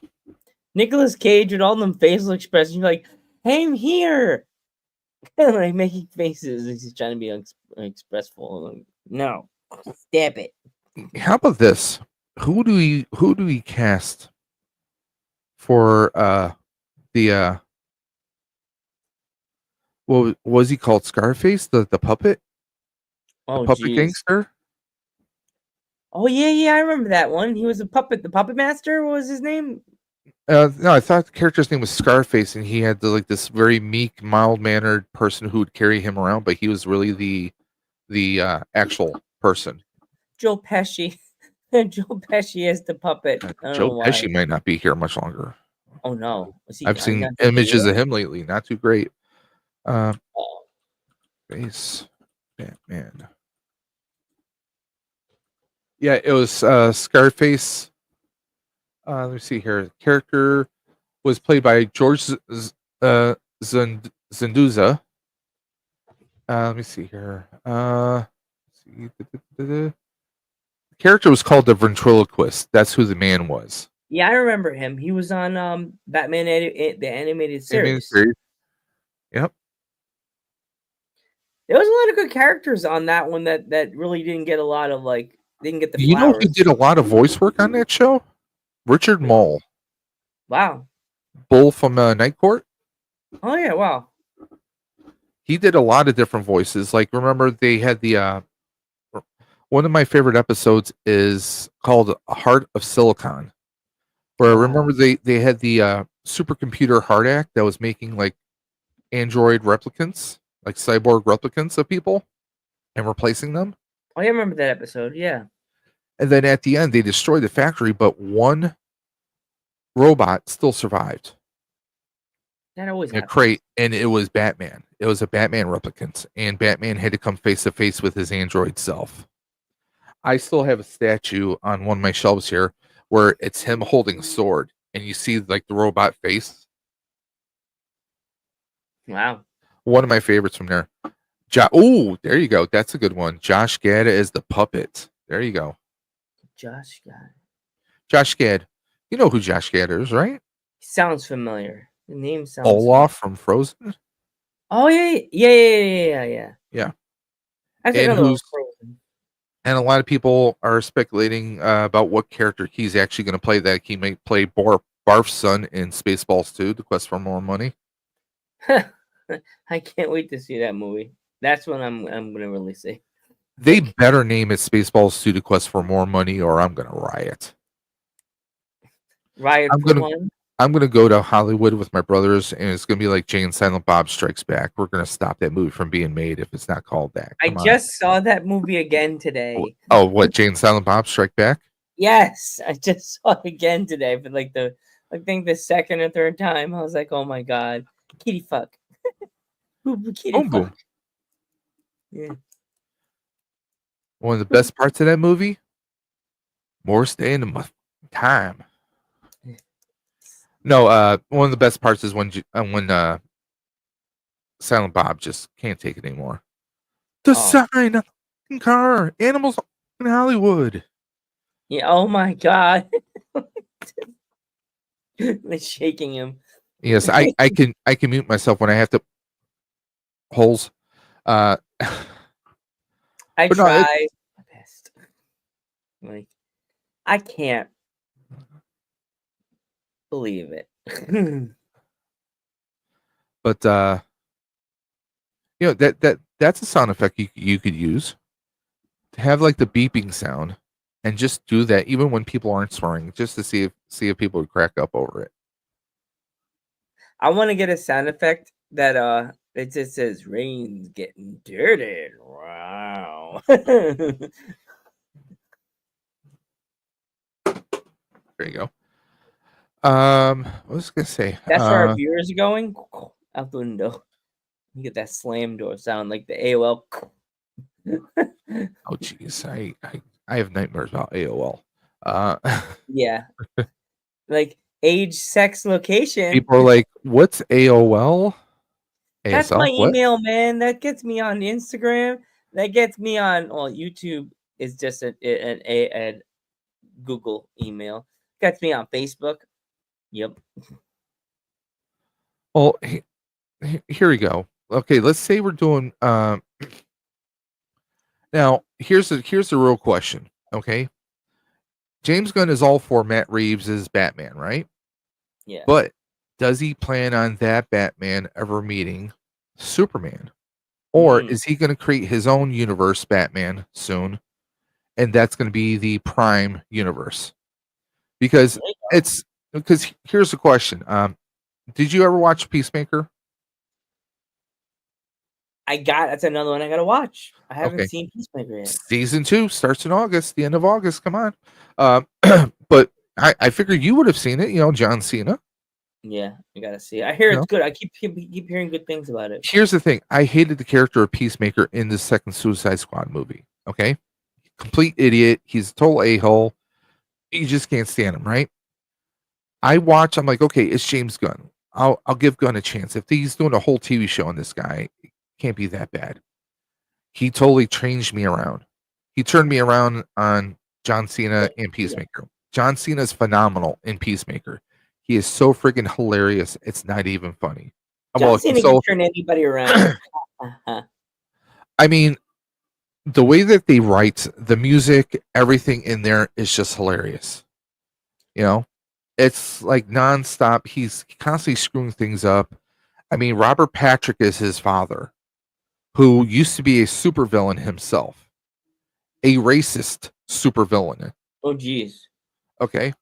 Nicolas Cage with all them facial expressions, you're like, hey, I'm here. And like making faces. He's trying to be expressful. Like, no. Stab it. How about this? Who do we cast for the what was he called? Scarface, the puppet? Oh, The puppet jeez. gangster? Oh, yeah, I remember that one. He was the puppet master. What was his name? No, I thought the character's name was Scarface, and he had this very meek, mild-mannered person who would carry him around, but he was really the actual person. Joe Pesci. Joe Pesci as the puppet. I don't Joe know why. Pesci might not be here much longer. Oh no. I've seen images of him lately. Not too great. Oh. Face Batman. Yeah, it was Scarface. Let me see here. Character was played by George Zenduza. Let me see here. The character was called the ventriloquist. That's who the man was. Yeah, I remember him. He was on Batman the animated series. Yep. There was a lot of good characters on that one that really didn't get a lot of didn't get the flowers. You know who did a lot of voice work on that show? Richard Mole. Wow. Bull from Night Court. Oh yeah, wow. He did a lot of different voices. Like, remember they had the one of my favorite episodes is called Heart of Silicon, where remember they had the supercomputer HARDAC that was making like android replicants, like cyborg replicants of people and replacing them. Oh, I remember that episode. Yeah. And then at the end, they destroyed the factory, but one robot still survived. That always In a happens. crate, and it was Batman. It was a Batman replicant, and Batman had to come face to face with his android self. I still have a statue on one of my shelves here where it's him holding a sword, and you see like the robot face. Wow. One of my favorites from there. Oh, there you go. That's a good one. Josh Gad is the puppet. There you go. Josh Gad. Josh Gad. You know who Josh Gad is, right? Sounds familiar. The name sounds Olaf from Frozen. Oh yeah. Yeah. That's And another one. who's and a lot of people are speculating about what character he's actually going to play. That he may play Barf's son in Spaceballs 2, The Quest for More Money. I can't wait to see that movie. That's what I'm gonna really see. They better name it Spaceballs 2, The Quest for More Money, or I'm going to riot. Riot I'm for gonna- one. I'm going to go to Hollywood with my brothers, and it's going to be like Jay and Silent Bob Strikes Back. We're going to stop that movie from being made if it's not called that. I Come on. just saw that movie again today. Oh, what? Jay and Silent Bob Strike Back? Yes, I just saw it again today for like I think the second or third time. I was like, oh my god, kitty fuck. Kitty Boom, fuck. boom. Yeah. One of the best parts of that movie? Morris Day in the time. No, one of the best parts is when Silent Bob just can't take it anymore. The sign on the car, animals in Hollywood. Yeah. Oh my god. They're shaking him. Yes, I can mute myself when I have to. Holes. I But no, tried my best. Like, I can't believe it. But that's a sound effect you could use to have like the beeping sound, and just do that even when people aren't swearing, just to see if people would crack up over it. I want to get a sound effect that it just says rain's getting dirty. Wow. There you go. What was I gonna say? That's where our viewers are going out the window. You get that slam door sound like the AOL. Oh jeez, I have nightmares about AOL. Yeah. Like age, sex, location. People are like, "What's AOL?" That's ASL? my What? email, man. That gets me on Instagram. That gets me on. Well, YouTube is just a Google email. Gets me on Facebook. Yep. Well, here we go. Okay, let's say we're doing. Now here's the real question. Okay, James Gunn is all for Matt Reeves' Batman, right? Yeah. But does he plan on that Batman ever meeting Superman? Or is he going to create his own universe Batman soon? And that's going to be the Prime universe. Because here's the question. Did you ever watch Peacemaker? That's another one I gotta watch. I haven't Okay. seen Peacemaker yet. Season 2 starts in August, the end of August. Come on. But I figure you would have seen it, John Cena. Yeah, I gotta see it. I hear it's good. I keep hearing good things about it. Here's the thing. I hated the character of Peacemaker in the second Suicide Squad movie. Okay? Complete idiot. He's a total a-hole. You just can't stand him, right? I'm like, okay, it's James Gunn. I'll give Gunn a chance. If he's doing a whole TV show on this guy, it can't be that bad. He totally changed me around. He turned me around on John Cena and Peacemaker. John Cena is phenomenal in Peacemaker. He is so freaking hilarious. It's not even funny. John Cena can turn anybody around. I mean, the way that they write the music, everything in there is just hilarious. It's like nonstop. He's constantly screwing things up. I mean, Robert Patrick is his father, who used to be a supervillain himself, a racist supervillain. Oh, geez. Okay.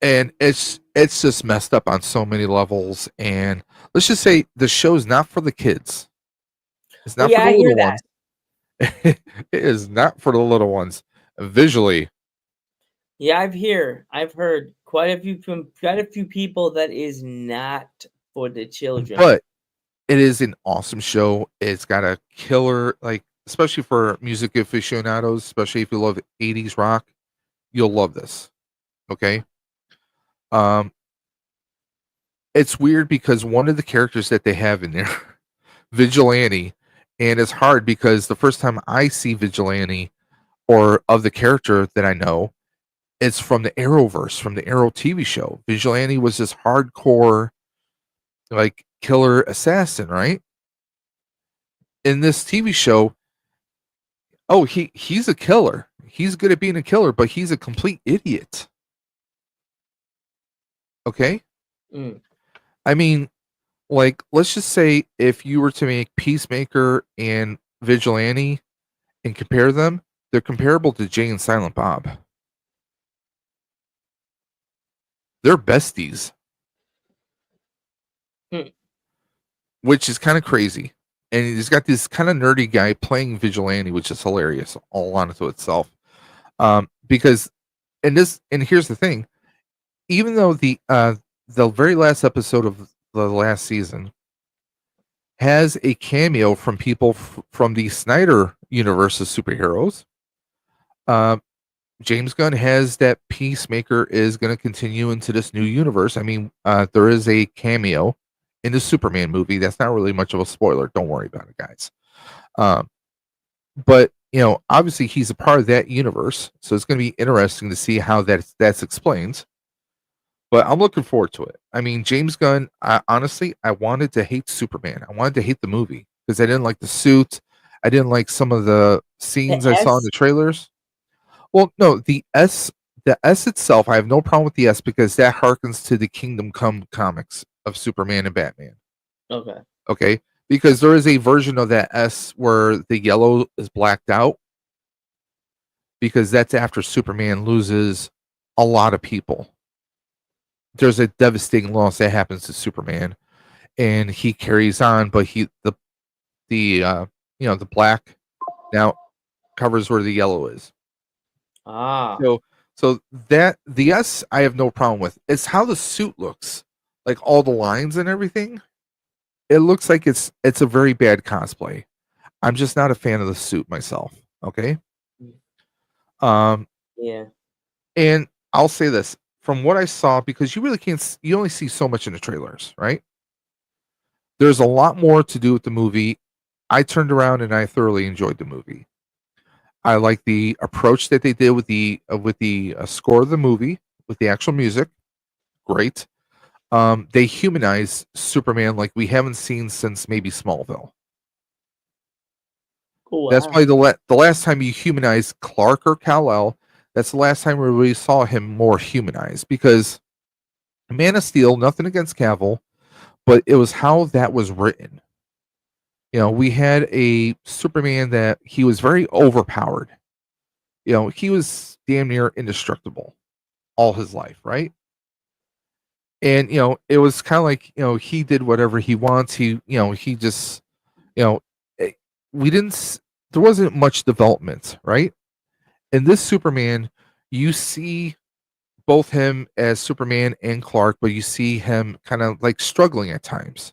And it's just messed up on so many levels. And let's just say the show's not for the kids. It's not for the little ones. It is not for the little ones. Visually. Yeah, I've heard quite a few people that is not for the children. But it is an awesome show. It's got a killer, especially for music aficionados, especially if you love 80s rock, you'll love this. Okay. It's weird because one of the characters that they have in there, Vigilante, and it's hard because the first time I see Vigilante, or of the character that I know, it's from the Arrowverse, from the Arrow TV show. Vigilante was this hardcore, like, killer assassin, right? In this TV show, oh, he's a killer. He's good at being a killer, but he's a complete idiot. Okay? Mm. I mean, like, let's just say if you were to make Peacemaker and Vigilante and compare them, they're comparable to Jay and Silent Bob. They're besties. Hmm. Which is kind of crazy. And he's got this kind of nerdy guy playing Vigilante, which is hilarious all onto itself. Because and here's the thing, even though the very last episode of the last season has a cameo from people from the Snyder universe of superheroes, James Gunn has that Peacemaker is going to continue into this new universe. I mean, there is a cameo in the Superman movie. That's not really much of a spoiler. Don't worry about it, guys. But obviously he's a part of that universe, so it's going to be interesting to see how that's explained. But I'm looking forward to it. I mean, James Gunn, honestly, I wanted to hate Superman. I wanted to hate the movie because I didn't like the suit. I didn't like some of the scenes I saw in the trailers. Well, no, the S itself, I have no problem with the S because that harkens to the Kingdom Come comics of Superman and Batman. Okay. Okay, because there is a version of that S where the yellow is blacked out because that's after Superman loses a lot of people. There's a devastating loss that happens to Superman, and he carries on, but the black now covers where the yellow is. Ah. So that the S I have no problem with. It's how the suit looks, like all the lines and everything. It looks like it's a very bad cosplay. I'm just not a fan of the suit myself. Okay. Yeah. And I'll say this from what I saw, because you really can't. You only see so much in the trailers, right? There's a lot more to do with the movie. I turned around and I thoroughly enjoyed the movie. I like the approach that they did with the score of the movie, with the actual music. Great. They humanize Superman like we haven't seen since maybe Smallville. Cool. That's probably the last time you humanize Clark or Kal-El. That's the last time we really saw him more humanized, because Man of Steel, nothing against Cavill, but it was how that was written. We had a Superman that he was very overpowered. He was damn near indestructible all his life, right? And it was kind of like, he did whatever he wants. He just, we didn't there wasn't much development, right? In this Superman, you see both him as Superman and Clark, but you see him kind of like struggling at times.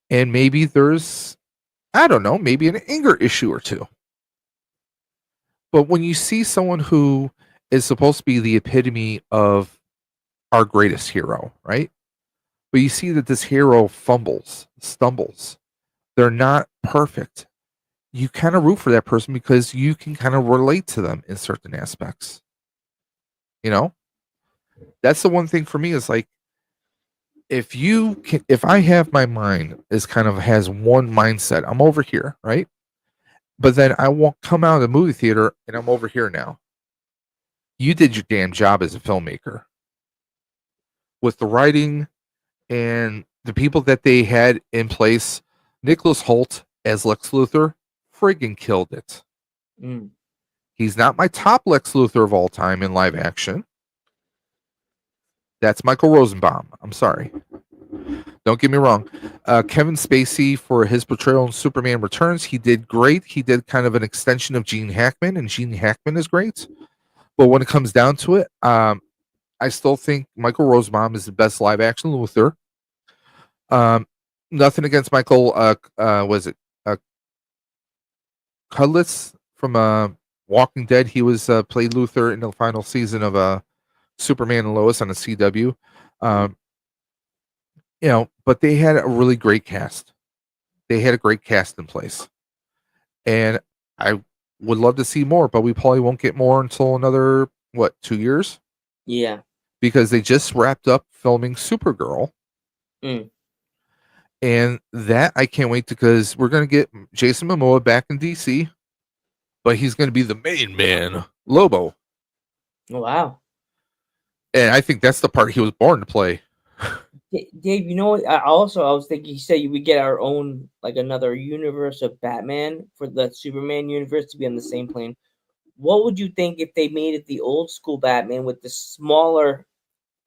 And maybe there's, I don't know, maybe an anger issue or two. But when you see someone who is supposed to be the epitome of our greatest hero, right? But you see that this hero stumbles. They're not perfect. You kind of root for that person because you can kind of relate to them in certain aspects. That's the one thing for me is like, if I have my mind is kind of has one mindset, I'm over here, right? But then I won't come out of the movie theater and I'm over here now. You did your damn job as a filmmaker with the writing and the people that they had in place. Nicholas Hoult as Lex Luthor friggin' killed it. He's not my top Lex Luthor of all time in live action. That's Michael Rosenbaum. I'm sorry. Don't get me wrong. Kevin Spacey, for his portrayal in Superman Returns, he did great. He did kind of an extension of Gene Hackman, and Gene Hackman is great. But when it comes down to it, I still think Michael Rosenbaum is the best live action Luthor. Nothing against Michael. Was it Cudlitz from Walking Dead? He was played Luthor in the final season of Superman and Lois on the CW. But they had a really great cast. They had a great cast in place, and I would love to see more, but we probably won't get more until another 2 years, Yeah. because they just wrapped up filming Supergirl. Mm. And that I can't wait because we're gonna get Jason Momoa back in DC, but he's gonna be the main man, Lobo. Oh, wow. And I think that's the part he was born to play. Dave, you know what? I was thinking, you said we get our own, like, another universe of Batman for the Superman universe to be on the same plane. What would you think if they made it the old school Batman with the smaller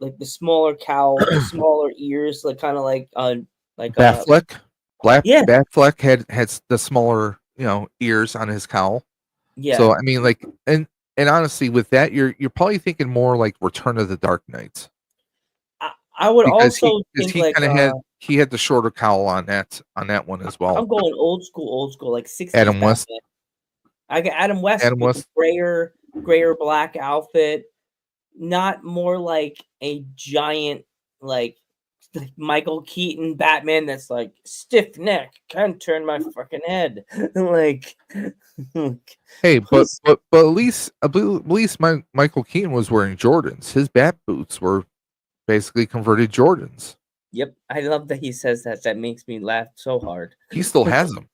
cowl, the smaller ears, like kind of like Batfleck, yeah, Batfleck had the smaller, ears on his cowl. yeah. So I mean, like, and honestly, with that, you're probably thinking more like Return of the Dark Knight, I would because also think he like kind of had the shorter cowl on that one as well. I'm going old school, like 60s Adam West. Batman. I got Adam West Adam with West. the grayer black outfit, not more like a giant like Michael Keaton Batman that's like stiff neck, can't turn my fucking head. Like, Hey, but at least Michael Keaton was wearing Jordans. His bat boots were basically converted Jordans. Yep, I love that he says that. That makes me laugh so hard. He still has them.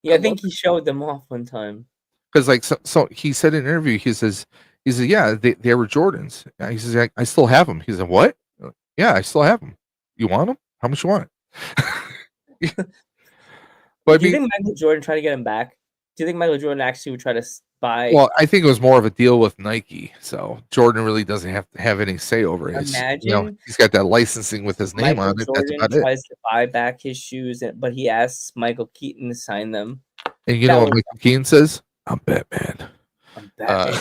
Yeah, I think he showed them off one time. Because like so he said in an interview, he says yeah, they were Jordans. He says I still have them. He said, what? Yeah, I still have them. You want them? How much you want? But Do you think Michael Jordan tried to get him back? Do you think Michael Jordan actually would try to buy? Well, I think it was more of a deal with Nike. So Jordan really doesn't have to have any say over it. Imagine he's got that licensing with his name Michael on it. Jordan That's about tries to buy back his shoes, but he asks Michael Keaton to sign them. And you know what Michael Keaton says? I'm Batman. I'm Batman.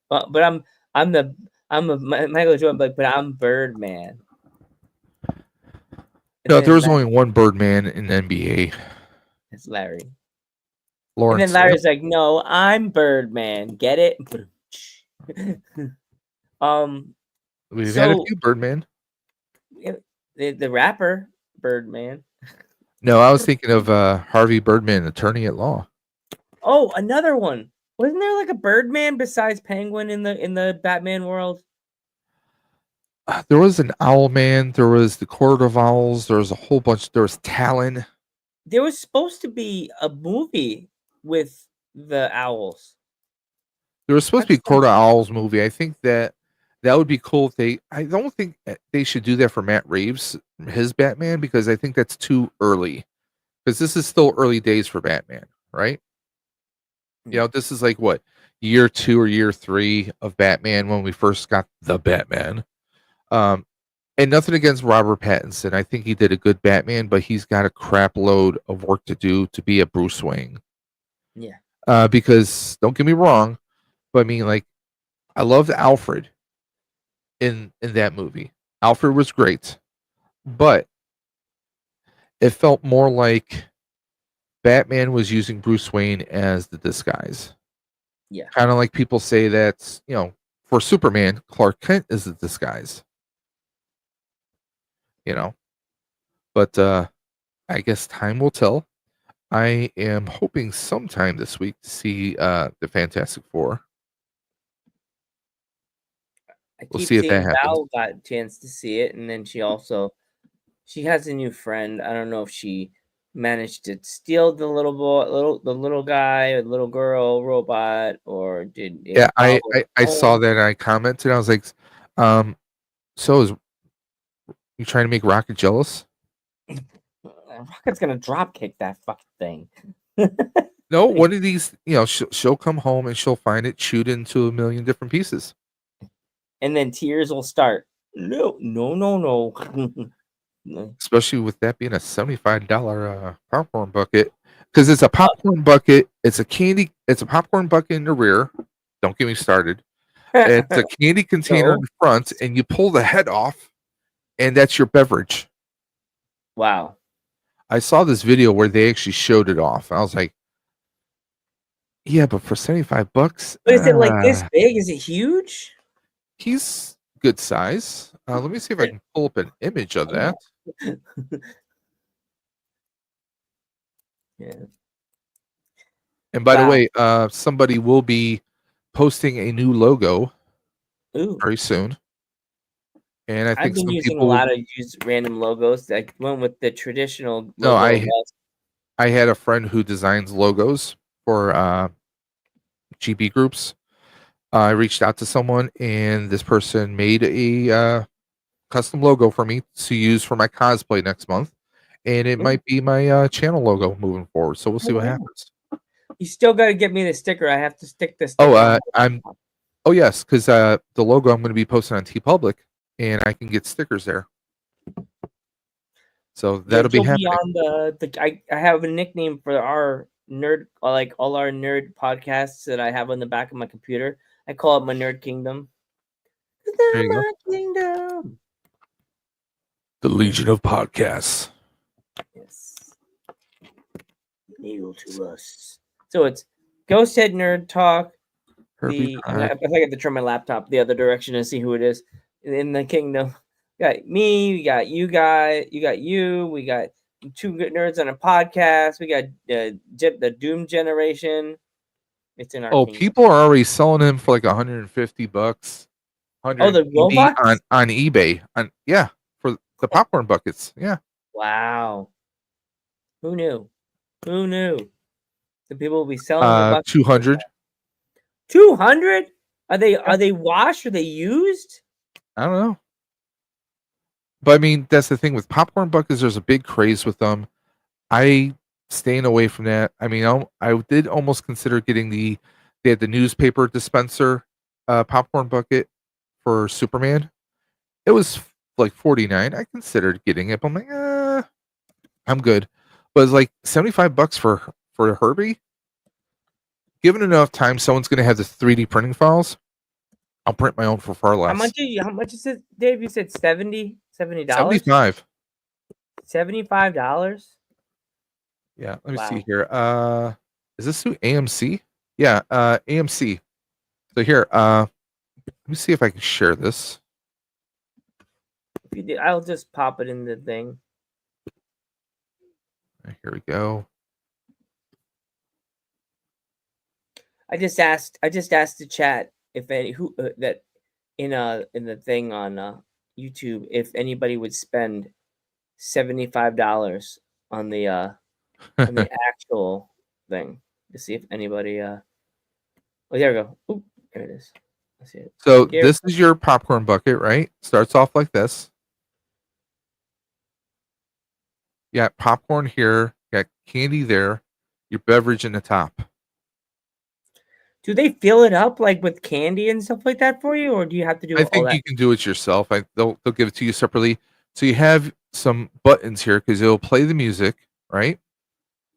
But I'm Michael Jordan, but I'm Birdman. No, there was only one Birdman in the NBA. It's Larry. Lawrence. And then Larry's like, "No, I'm Birdman. Get it?" We've had a few Birdman. The rapper Birdman. No, I was thinking of Harvey Birdman, attorney at law. Oh, another one. Wasn't there like a Birdman besides Penguin in the Batman world? There was an Owlman. There was the Court of Owls. There was a whole bunch. There was Talon. There was supposed to be a movie with the owls. There was supposed to be a Court of Owls movie. I think that would be cool if they. I don't think they should do that for Matt Reeves, his Batman, because I think that's too early. Because this is still early days for Batman, right? This is like what, year 2 or year 3 of Batman when we first got the Batman. And nothing against Robert Pattinson. I think he did a good Batman, but he's got a crap load of work to do to be a Bruce Wayne. Yeah. Because don't get me wrong, but I mean, like, I loved Alfred in that movie. Alfred was great, but it felt more like Batman was using Bruce Wayne as the disguise. Yeah. Kind of like people say that, for Superman, Clark Kent is the disguise. But I guess time will tell. I am hoping sometime this week to see the Fantastic Four. We'll see if that happens. Val got a chance to see it, and then she has a new friend. I don't know if she managed to steal the little guy, or little girl robot, or did. Yeah, I saw that and I commented. I was like, so is you trying to make Rocket jealous? Rocket's gonna drop kick that fucking thing. No, one of these, she'll come home and she'll find it chewed into a million different pieces. And then tears will start. No. Especially with that being a $75 popcorn bucket. Because it's a popcorn bucket, it's a popcorn bucket in the rear. Don't get me started. It's a candy container in the front, and you pull the head off, and that's your beverage. Wow. I saw this video where they actually showed it off. I was like, yeah, but for $75. But is it like this big? Is it huge? He's good size. Let me see if I can pull up an image of that. Yeah. And by the Wow. way, somebody will be posting a new logo Ooh. very soon. And I I've think been some using a people will. lot of random logos. I went with the traditional No, logo. of us. I had a friend who designs logos for GB groups. I reached out to someone, and this person made a custom logo for me to use for my cosplay next month, and it Ooh. might be my channel logo moving forward. So we'll see Oh, what wow. happens. You still got to get me the sticker. I have to stick the Oh, sticker on. I'm. Oh yes, because the logo I'm going to be posting on TeePublic, and I can get stickers there. So Yeah, that'll be you'll be happening. on the. I have a nickname for our nerd, like all our nerd podcasts that I have on the back of my computer. I call it my Nerd Kingdom. There you go. My kingdom. The Legion of Podcasts. Yes. Kneel to us. So it's Ghost Head Nerd Talk. Herbie I Pratt. have to turn my laptop the other direction and see who it is in the kingdom. We got me, we got you guys, you got you, we got two good nerds on a podcast. We got the Doom Generation. It's in our Oh, kingdom. people are already selling him for like $150, Oh, the 180 robots? on eBay. Yeah, for the popcorn buckets. Yeah. Wow. Who knew? Who knew? The people will be selling the buckets. 200. 200? Are they washed? Are they used? I don't know. But I mean, that's the thing with popcorn buckets. There's a big craze with them. I staying away from that. I mean, I did almost consider getting they had the newspaper dispenser popcorn bucket for Superman. It was like 49. I considered getting it, but I'm like, I'm good. But it's like $75 for Herbie. Given enough time, someone's gonna have the 3D printing files. I'll print my own for far less. How much is it, Dave? You said $70? $70? 75. $75? Yeah, let me Wow. see here. Is this through AMC? Yeah, AMC. So here, let me see if I can share this. If you did, I'll just pop it in the thing. Here we go. I just asked the chat if any who that in the thing on YouTube if anybody would spend $75 on the actual thing to see if anybody oh, there we go. Oop, there it is. I see it. So Here. this is your popcorn bucket, right? Starts off like this. You got popcorn here, you got candy there, your beverage in the top. Do they fill it up like with candy and stuff like that for you, or do you have to do I all think that? you can do it yourself. They'll give it to you separately. So you have some buttons here because it'll play the music, right?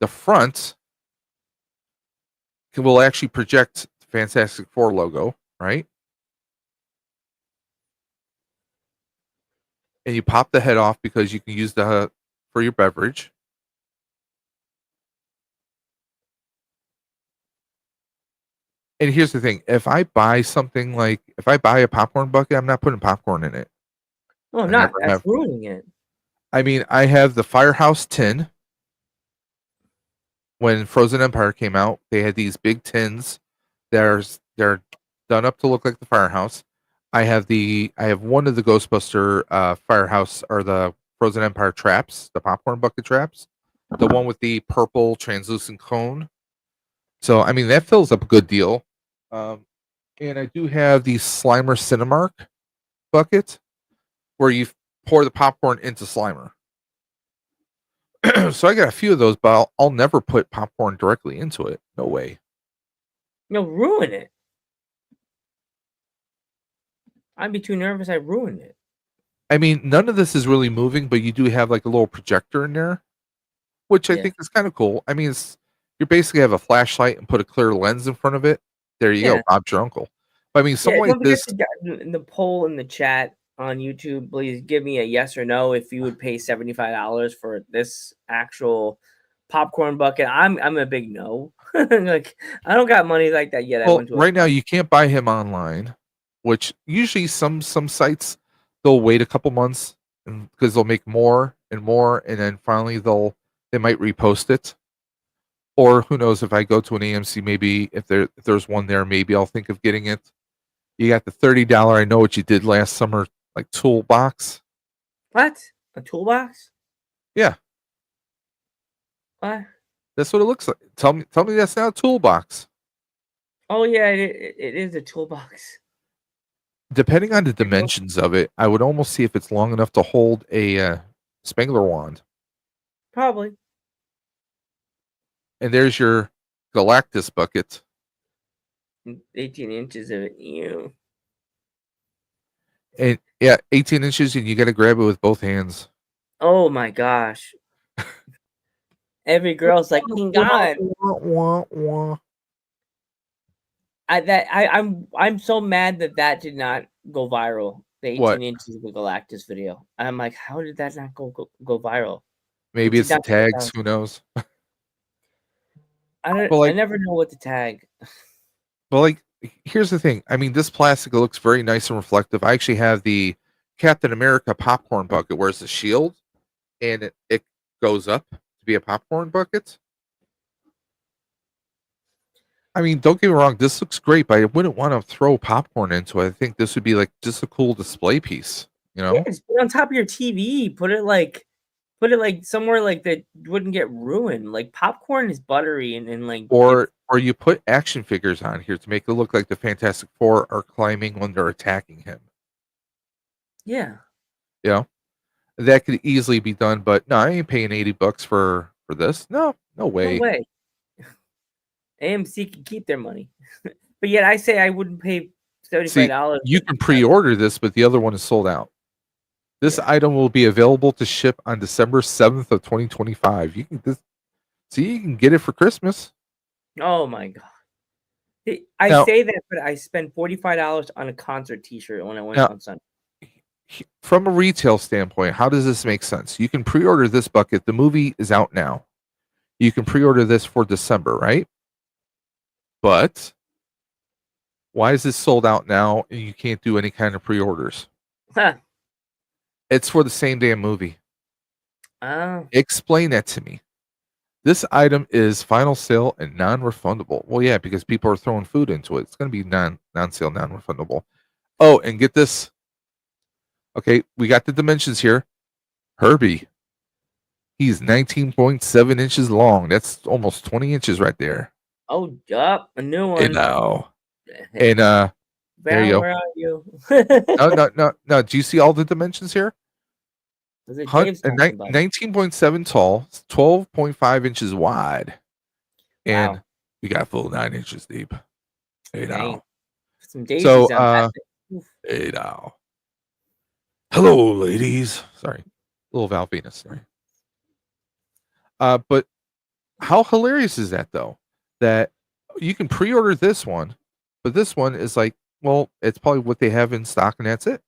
The front will actually project the Fantastic Four logo, right? And you pop the head off because you can use the for your beverage. And here's the thing: if I buy a popcorn bucket, I'm not putting popcorn in it. No, I'm I not. never That's have. ruining it. I mean, I have the Firehouse tin. When Frozen Empire came out, they had these big tins. They're done up to look like the Firehouse. I have one of the Ghostbuster Firehouse or the Frozen Empire traps, the popcorn bucket traps, the one with the purple translucent cone. So I mean that fills up a good deal. And I do have the Slimer Cinemark bucket where you pour the popcorn into Slimer. So I got a few of those, but I'll never put popcorn directly into it. No way. You'll ruin it. I'd be too nervous. I ruined it. I mean, none of this is really moving, but you do have like a little projector in there, which I Yeah. think is kind of cool. I mean, you basically have a flashlight and put a clear lens in front of it. There you go, Yeah. Bob's your uncle. But I mean, Yeah, something like don't forget this. in the poll in the chat on YouTube. Please give me a yes or no if you would pay $75 for this actual popcorn bucket. I'm a big no. Like I don't got money like that yet. I Well, went to right now you can't buy him online, which usually some sites they'll wait a couple months because they'll make more and more, and then finally they might repost it. Or who knows, if I go to an AMC, maybe if there's one there, maybe I'll think of getting it. You got the $30 I know what you did last summer, like toolbox. What? A toolbox? Yeah, What? that's what it looks like. Tell me that's not a toolbox. Oh yeah, it is a toolbox. Depending on the dimensions of it, I would almost see if it's long enough to hold a Spangler wand. Probably. And there's your Galactus bucket. 18 inches of it. Ew. And yeah, 18 inches, and you got to grab it with both hands. Oh my gosh. Every girl's like, God. I'm so mad that did not go viral. The 18 What? inches of the Galactus video. I'm like, how did that not go viral? Maybe it's the Not take tags. down. Who knows? I But never know what to tag. here's the thing. I mean, this plastic looks very nice and reflective. I actually have the Captain America popcorn bucket, where it's a shield, and it goes up to be a popcorn bucket. I mean, don't get me wrong, this looks great, but I wouldn't want to throw popcorn into it. I think this would be like just a cool display piece, you know? Yeah, just put it on top of your TV. Put it like somewhere like that wouldn't get ruined. Like popcorn is buttery and like Or you put action figures on here to make it look like the Fantastic Four are climbing when they're attacking him. yeah. You know? That could easily be done, but no, I ain't paying $80 for this. No way. No way. AMC can keep their money. But yet I say I wouldn't pay $75. You can pre-order this, but the other one is sold out. This item will be available to ship on December 7th of 2025. You can get it for Christmas. Oh my god. I say that, but I spent $45 on a concert t-shirt when I went on Sunday. From a retail standpoint, how does this make sense? You can pre-order this bucket. The movie is out now. You can pre-order this for December, right? But why is this sold out now and you can't do any kind of pre-orders? Huh. It's for the same damn movie. Oh. Explain that to me. This item is final sale and non-refundable. Well, yeah, because people are throwing food into it. It's going to be non-sale, non-refundable. Oh, and get this. Okay, we got the dimensions here. Herbie. He's 19.7 inches long. That's almost 20 inches right there. Oh, yup, a new one. And there you go. Where are you? No. Do you see all the dimensions here? 19.7 tall, 12.5 inches wide, and we got full 9 inches deep. Hey now. Some daisies So, hey now. Hello, ladies. Sorry, little Val Venus. Sorry. But how hilarious is that though? That you can pre-order this one, but this one is like, well, it's probably what they have in stock, and that's it.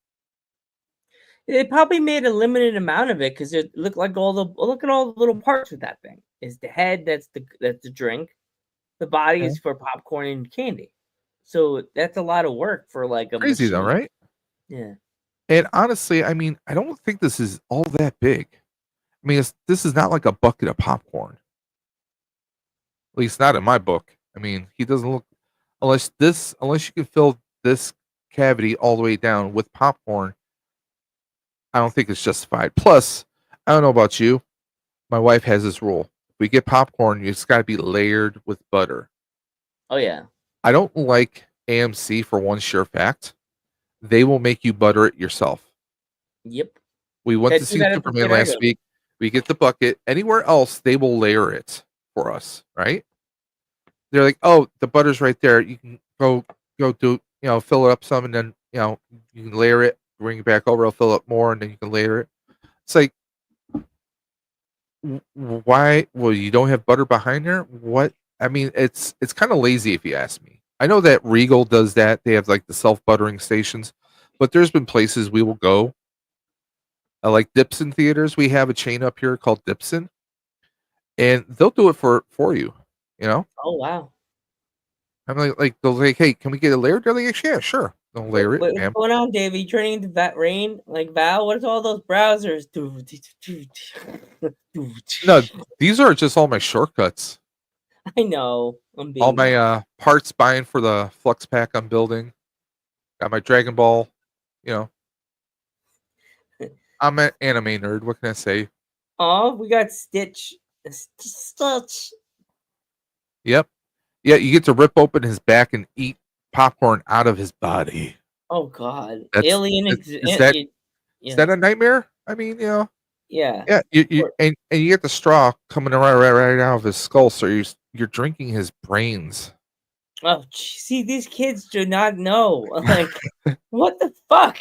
They probably made a limited amount of it because it looked like look at all the little parts of that thing. Is the head that's the drink, the body is for popcorn and candy. So that's a lot of work for like a crazy machine. though, right? Yeah. And honestly, I mean, I don't think this is all that big. I mean, this is not like a bucket of popcorn. At least not in my book. I mean, he doesn't look unless you can fill this cavity all the way down with popcorn. I don't think it's justified. Plus, I don't know about you. My wife has this rule. If we get popcorn, it's got to be layered with butter. Oh, yeah. I don't like AMC for one sure fact. They will make you butter it yourself. Yep. We went to see Superman last week. We get the bucket. Anywhere else, they will layer it for us, right? They're like, oh, the butter's right there. You can go do, fill it up some, and then, you can layer it, bring it back over, I'll fill up more, and then you can layer it. It's like, why? Well, you don't have butter behind there? What? I mean, it's kind of lazy if you ask me. I know that Regal does that. They have like the self-buttering stations, but there's been places we will go. Like Dipson Theaters, we have a chain up here called Dipson, and they'll do it for you. Oh wow! I'm like they'll like, hey, can we get it layered? They're like, yeah, sure. They'll layer it. What's going on, Dave? Are you turning into that rain like Val? What is all those browsers? No, these are just all my shortcuts. I know. I'm being All my parts buying for the Flux Pack I'm building. Got my Dragon Ball. You know, I'm an anime nerd. What can I say? Oh, we got Stitch. Stitch. Yep. Yeah, you get to rip open his back and eat popcorn out of his body. Oh God, That's alien. is that is Yeah, that a nightmare? I mean, you know, yeah. yeah. You Or- and you get the straw coming right out of his skull, so you're drinking his brains. Oh, see, these kids do not know. Like, what the fuck?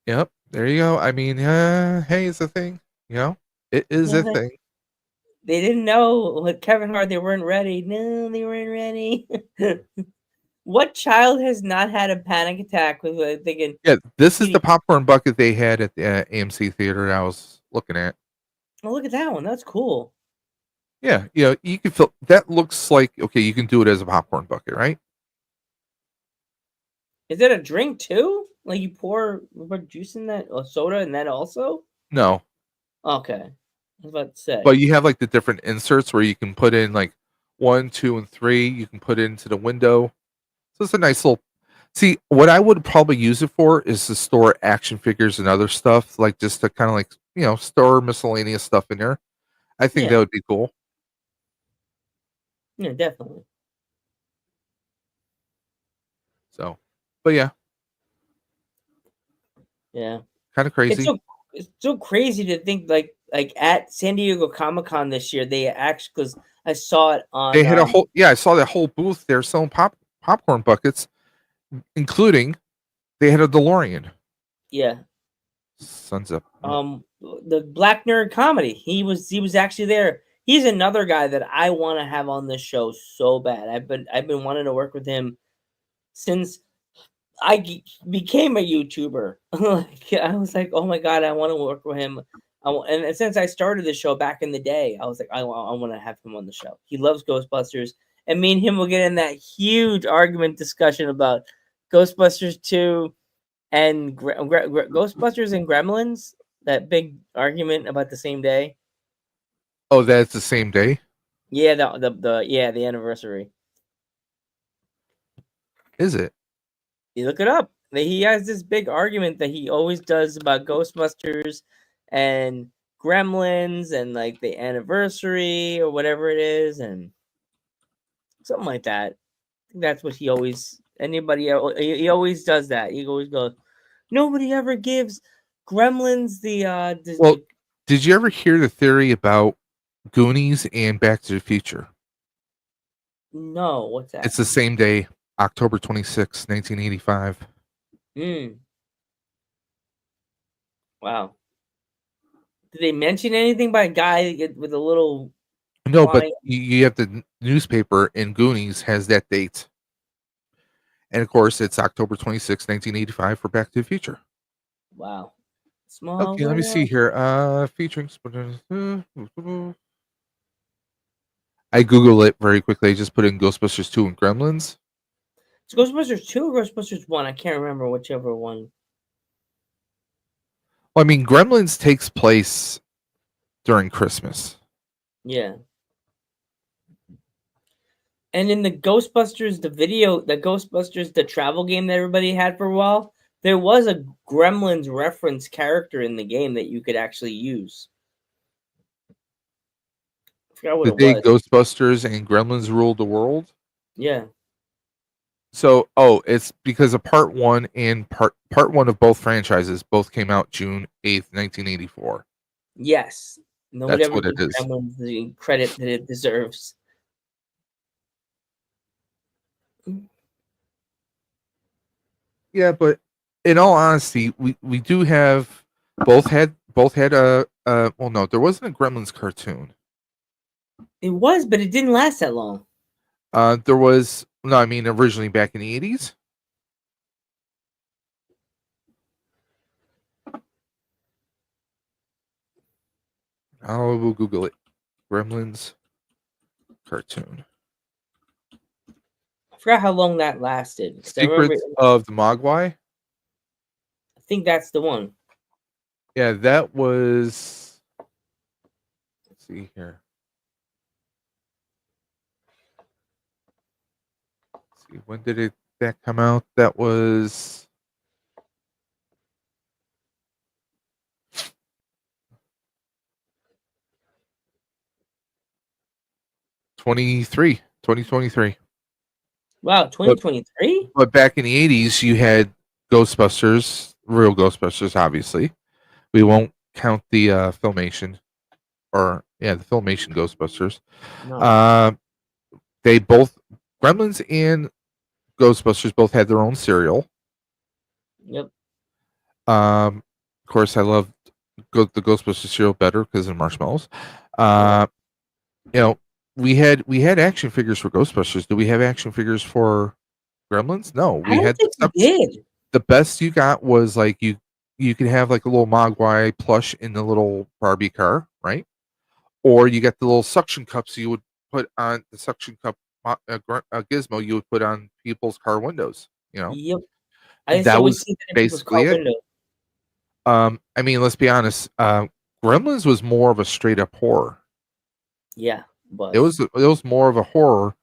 Yep. There you go. I mean, hey, it's a thing. You know, it is a thing. They didn't know with Kevin Hart. They weren't ready. No, they weren't ready. What child has not had a panic attack with thinking, Yeah, this is the "Gee, popcorn bucket they had at the AMC theater I was looking at. oh, look at that one. That's cool." Yeah, you know, you can feel that looks like okay, you can do it as a popcorn bucket, right? Is that a drink too? Like you put juice in that or soda in that also? No, Okay. I was about to say. but you have like the different inserts where you can put in like 1, 2, and 3. You can put it into the window. So it's a nice little. See, what I would probably use it for is to store action figures and other stuff, like just to kind of like store miscellaneous stuff in there. I think Yeah, that would be cool. yeah, definitely. So, but yeah, Yeah. kind of It's crazy. so it's so crazy to think like at San Diego Comic Con this year, they actually because I saw it They on had a whole I saw that whole booth there selling popcorn buckets, including they had a DeLorean. yeah, Sons of the Black Nerd Comedy. He was actually there. He's another guy that I want to have on this show so bad. I've been wanting to work with him since became a YouTuber. Like I was like, oh my god, I want to work with him. And since I started the show back in the day, I was like, I want to have him on the show. He loves Ghostbusters, and me and him will get in that huge argument discussion about Ghostbusters 2 and Ghostbusters and Gremlins. That big argument about the same day. oh, that's the same day, Yeah, the anniversary. is it? You look it up. He has this big argument that he always does about Ghostbusters and Gremlins and like the anniversary or whatever it is and something like that. I think that's what he always he always does that. He always goes, nobody ever gives Gremlins Well, did you ever hear the theory about Goonies and Back to the Future? no, what's that? It's the same day, October 26th, 1985. Mm, wow. Did they mention anything by a guy with a little No, but flying? you have the newspaper in Goonies has that date. And of course, it's October 26th, 1985 for Back to the Future. Wow. Small Okay, let me see world. here. Featuring. I Google it very quickly. I just put in Ghostbusters 2 and Gremlins. It's Ghostbusters 2 or Ghostbusters 1? I can't remember whichever one. Well, I mean, Gremlins takes place during Christmas. Yeah. And in the Ghostbusters, the Ghostbusters, the travel game that everybody had for a while, there was a Gremlins reference character in the game that you could actually use. I forgot what The it day was. Ghostbusters and Gremlins ruled the world. Yeah. So, it's because of part one and part one of both franchises both came out June 8th, 1984. Yes. Nobody That's ever what it gives is. Gremlins the credit that it deserves. Yeah, but in all honesty, we do have both had a well, no, there wasn't a Gremlins cartoon. It was, but it didn't last that long. There was no, I mean originally back in the 80s. I will Google it. Gremlins cartoon. I forgot how long that lasted. 'Cause I remember, Secrets of the Mogwai. I think that's the one. Yeah, that was. Let's see here. see, when did that come out? That was 2023. Wow, 2023? But back in the 80s, you had Ghostbusters, real Ghostbusters, obviously. We won't count the Filmation, or yeah, the Filmation Ghostbusters. No. They both, Gremlins and Ghostbusters, both had their own cereal. Yep. Of course, I love the Ghostbusters cereal better because of marshmallows. You know, we had action figures for Ghostbusters. Do we have action figures for Gremlins? No, I we don't had think we did. the best you got was like you could have like a little Mogwai plush in the little Barbie car, right? Or you get the little suction cups you would put on the suction cup gizmo you would put on people's car windows. You know, Yep. I used to that always was see that in people's basically car it. windows. I mean, let's be honest. Gremlins was more of a straight up horror. Yeah, but It was more of a horror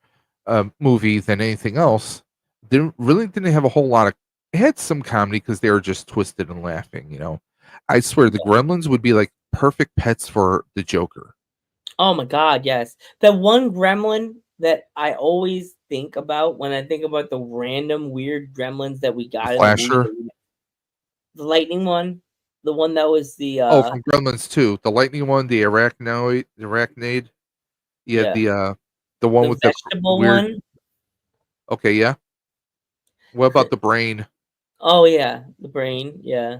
movie than anything else. Didn't have a whole lot of. It had some comedy because they were just twisted and laughing. You know, I swear the Gremlins would be like perfect pets for the Joker. oh my god, yes. The one gremlin that I always think about when I think about the random weird gremlins that we got in the movie, Flasher. the lightning one, the one that was the Oh, from Gremlins 2, the lightning one, the arachnid. You had yeah, the one the with the vegetable weird. one. Okay, yeah. What about the brain? Oh yeah, the brain, yeah.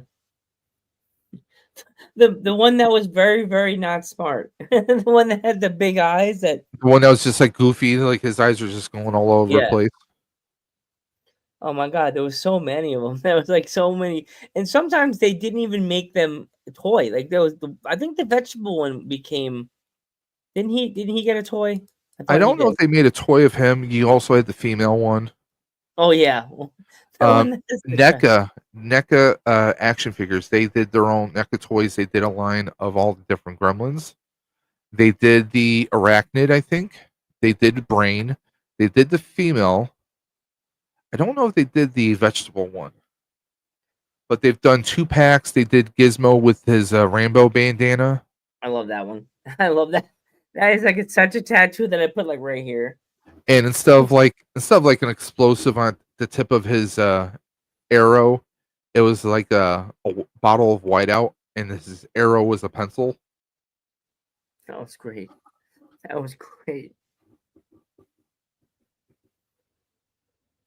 The one that was very, very not smart. The one that had the big eyes that The one that was just like goofy, like his eyes were just going all over the yeah. place. Oh my god, there was so many of them. There was like so many, and sometimes they didn't even make them a toy. Like there was I think the vegetable one became. Didn't he get a toy? I I thought he don't know did. if they made a toy of him. You also had the female one. Oh yeah, the one that is the guy. NECA action figures. They did their own NECA toys. They did a line of all the different gremlins. They did the arachnid, I think. They did brain. They did the female. I don't know if they did the vegetable one, but they've done 2 packs. They did Gizmo with his rainbow bandana. I love that one. I love that. That is like it's such a tattoo that I put like right here. And instead of like an explosive on the tip of his arrow, it was like a bottle of whiteout, and his arrow was a pencil. That was great. That was great.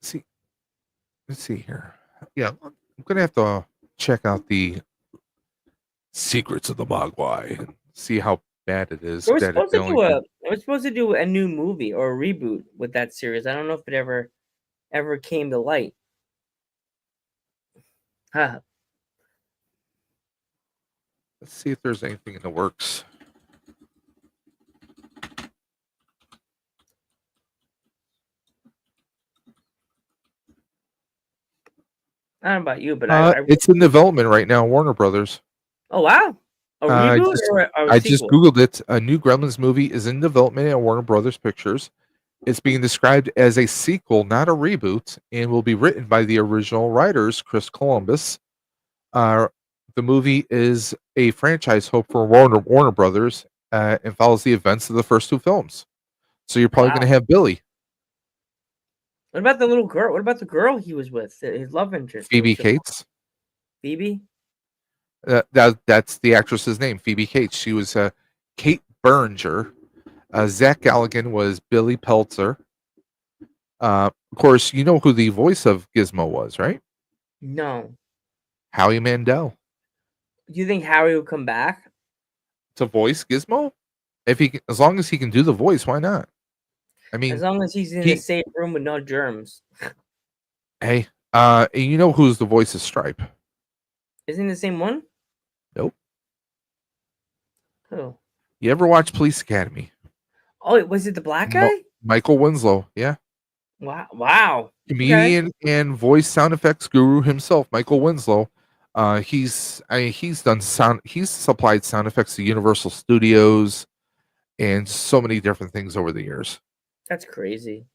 See, let's see here. Yeah, I'm gonna have to check out the Secrets of the Mogwai and see how bad it is. They were That it supposed to only do did- a. They were supposed to do a new movie or a reboot with that series. I don't know if it ever came to light. Huh. Let's see if there's anything in the works. I don't know about you, but It's in development right now, Warner Brothers. oh wow, a I reboot just- or a I just sequel? googled it. A new Gremlins movie is in development at Warner Brothers Pictures. It's being described as a sequel, not a reboot, and will be written by the original writers, Chris Columbus. The movie is a franchise hope for Warner Brothers and follows the events of the first 2 films. So you're probably going to Wow. have Billy, What about the little girl? What about the girl he was with? His love interest. Phoebe Was it Cates. Phoebe. That's the actress's name, Phoebe Cates. She was Kate Berninger. Zach Galligan was Billy Peltzer. Of course, you know who the voice of Gizmo was, right? No. Howie Mandel Do you think Harry will come back? to voice Gizmo. As long as he can do the voice, why not? I As mean, long as he's in he- the safe room with no germs. hey, you know who's the voice of Stripe? Isn't it the same one? Nope. Who? You ever watch Police Academy? Oh, was it the black guy? Michael Winslow, yeah, Wow. Wow. comedian and voice sound effects guru himself, Michael Winslow. He's done sound. He's supplied sound effects to Universal Studios and so many different things over the years. That's crazy.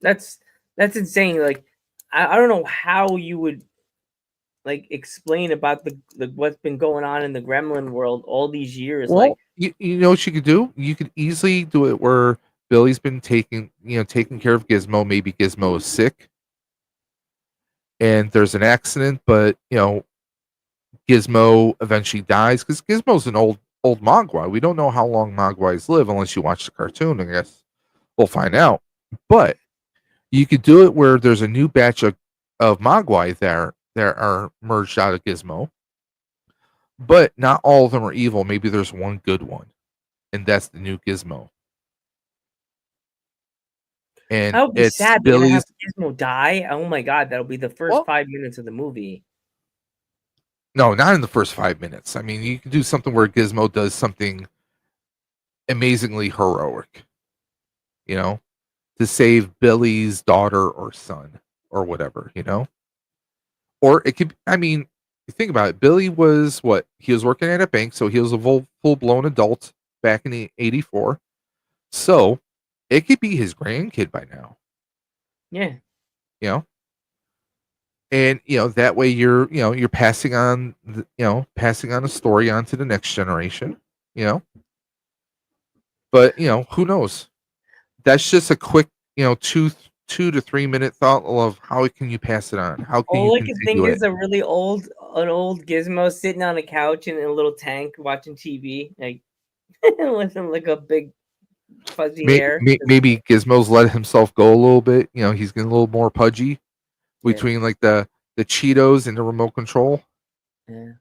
That's insane. Like, I don't know how you would like explain about the what's been going on in the Gremlin world all these years. Like, Well, you know what you could do? You could easily do it where Billy's been taking care of Gizmo. Maybe Gizmo is sick and there's an accident, but Gizmo eventually dies because Gizmo's an old Mogwai. We don't know how long Mogwais live unless you watch the cartoon. I guess we'll find out. But you could do it where there's a new batch of Mogwai there that are merged out of Gizmo, but not all of them are evil. Maybe there's one good one, and that's the new Gizmo. And that would be it's sad. They're gonna have Billy's. Gizmo die. Oh my god, that'll be the first Well, 5 minutes of the movie. no, not in the first 5 minutes. I mean, you can do something where Gizmo does something amazingly heroic, to save Billy's daughter or son or whatever, Or it could, I mean, you think about it. Billy was what? He was working at a bank, so he was a full blown adult back in the '84. So it could be his grandkid by now, Yeah. you know. And that way you're passing on passing on a story on to the next generation, you know. But who knows? That's just a quick 2 to 3 minute thought of how can you pass it on? How can you All I can think continue it? is an old Gizmo sitting on a couch in a little tank watching TV, like with him like a big fuzzy hair. Maybe Gizmo's let himself go a little bit. He's getting a little more pudgy Yeah. between like the Cheetos and the remote control. Yeah.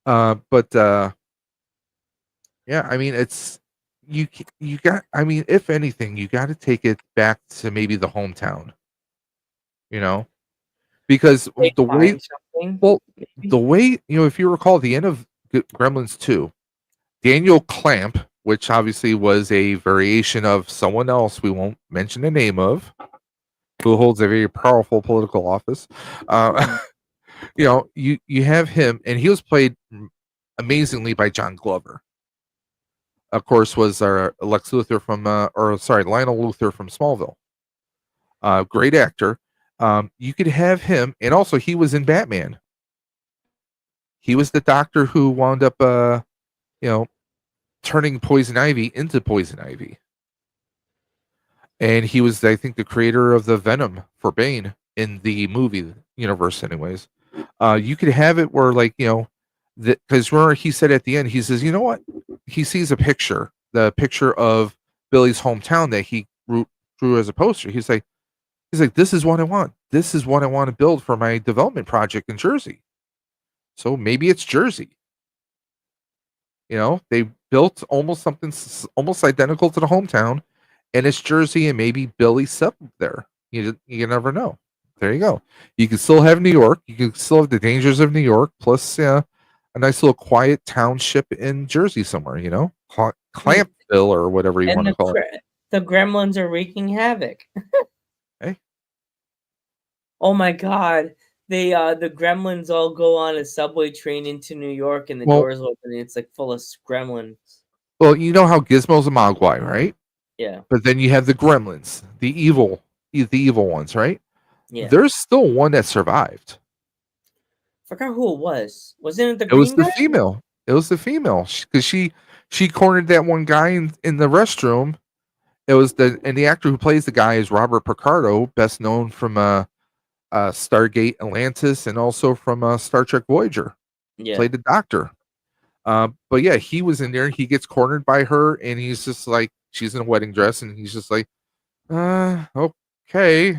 But yeah, I mean, it's you got. I mean, if anything, you got to take it back to maybe the hometown. Because They the way, find something. well, maybe? the way if you recall, the end of Gremlins 2, Daniel Clamp, which obviously was a variation of someone else we won't mention the name of, who holds a very powerful political office. You have him, and he was played amazingly by John Glover. Of course, was our Lex Luthor from, Lionel Luthor from Smallville. Great actor. You could have him, and also he was in Batman. He was the doctor who wound up, turning Poison Ivy into Poison Ivy. And he was, I think, the creator of the Venom for Bane in the movie universe, anyways. You could have it where, like, because remember he said at the end, he says, you know what? He sees the picture of Billy's hometown that he drew as a poster. He's like, this is what I want. This is what I want to build for my development project in Jersey. So maybe it's Jersey. They built almost something almost identical to the hometown, and it's Jersey, and maybe Billy settled there. You never know. There you go. You can still have New York. You can still have the dangers of New York, plus a nice little quiet township in Jersey somewhere. Clampville or whatever you want to call it. The Gremlins are wreaking havoc. Hey. Oh my god. The Gremlins all go on a subway train into New York, and the doors open, and it's like full of Gremlins. Well, you know how Gizmo's a Mogwai, right? Yeah. But then you have the Gremlins, the evil ones, right? Yeah. There's still one that survived. Forgot who it was. Wasn't it the It was green the guy? female. It was the female because she cornered that one guy in the restroom. It was the actor who plays the guy is Robert Picardo, best known from Stargate Atlantis and also from Star Trek Voyager. Yeah. Played the Doctor. But yeah, he was in there. He gets cornered by her, and he's just like, she's in a wedding dress, and he's just like, okay.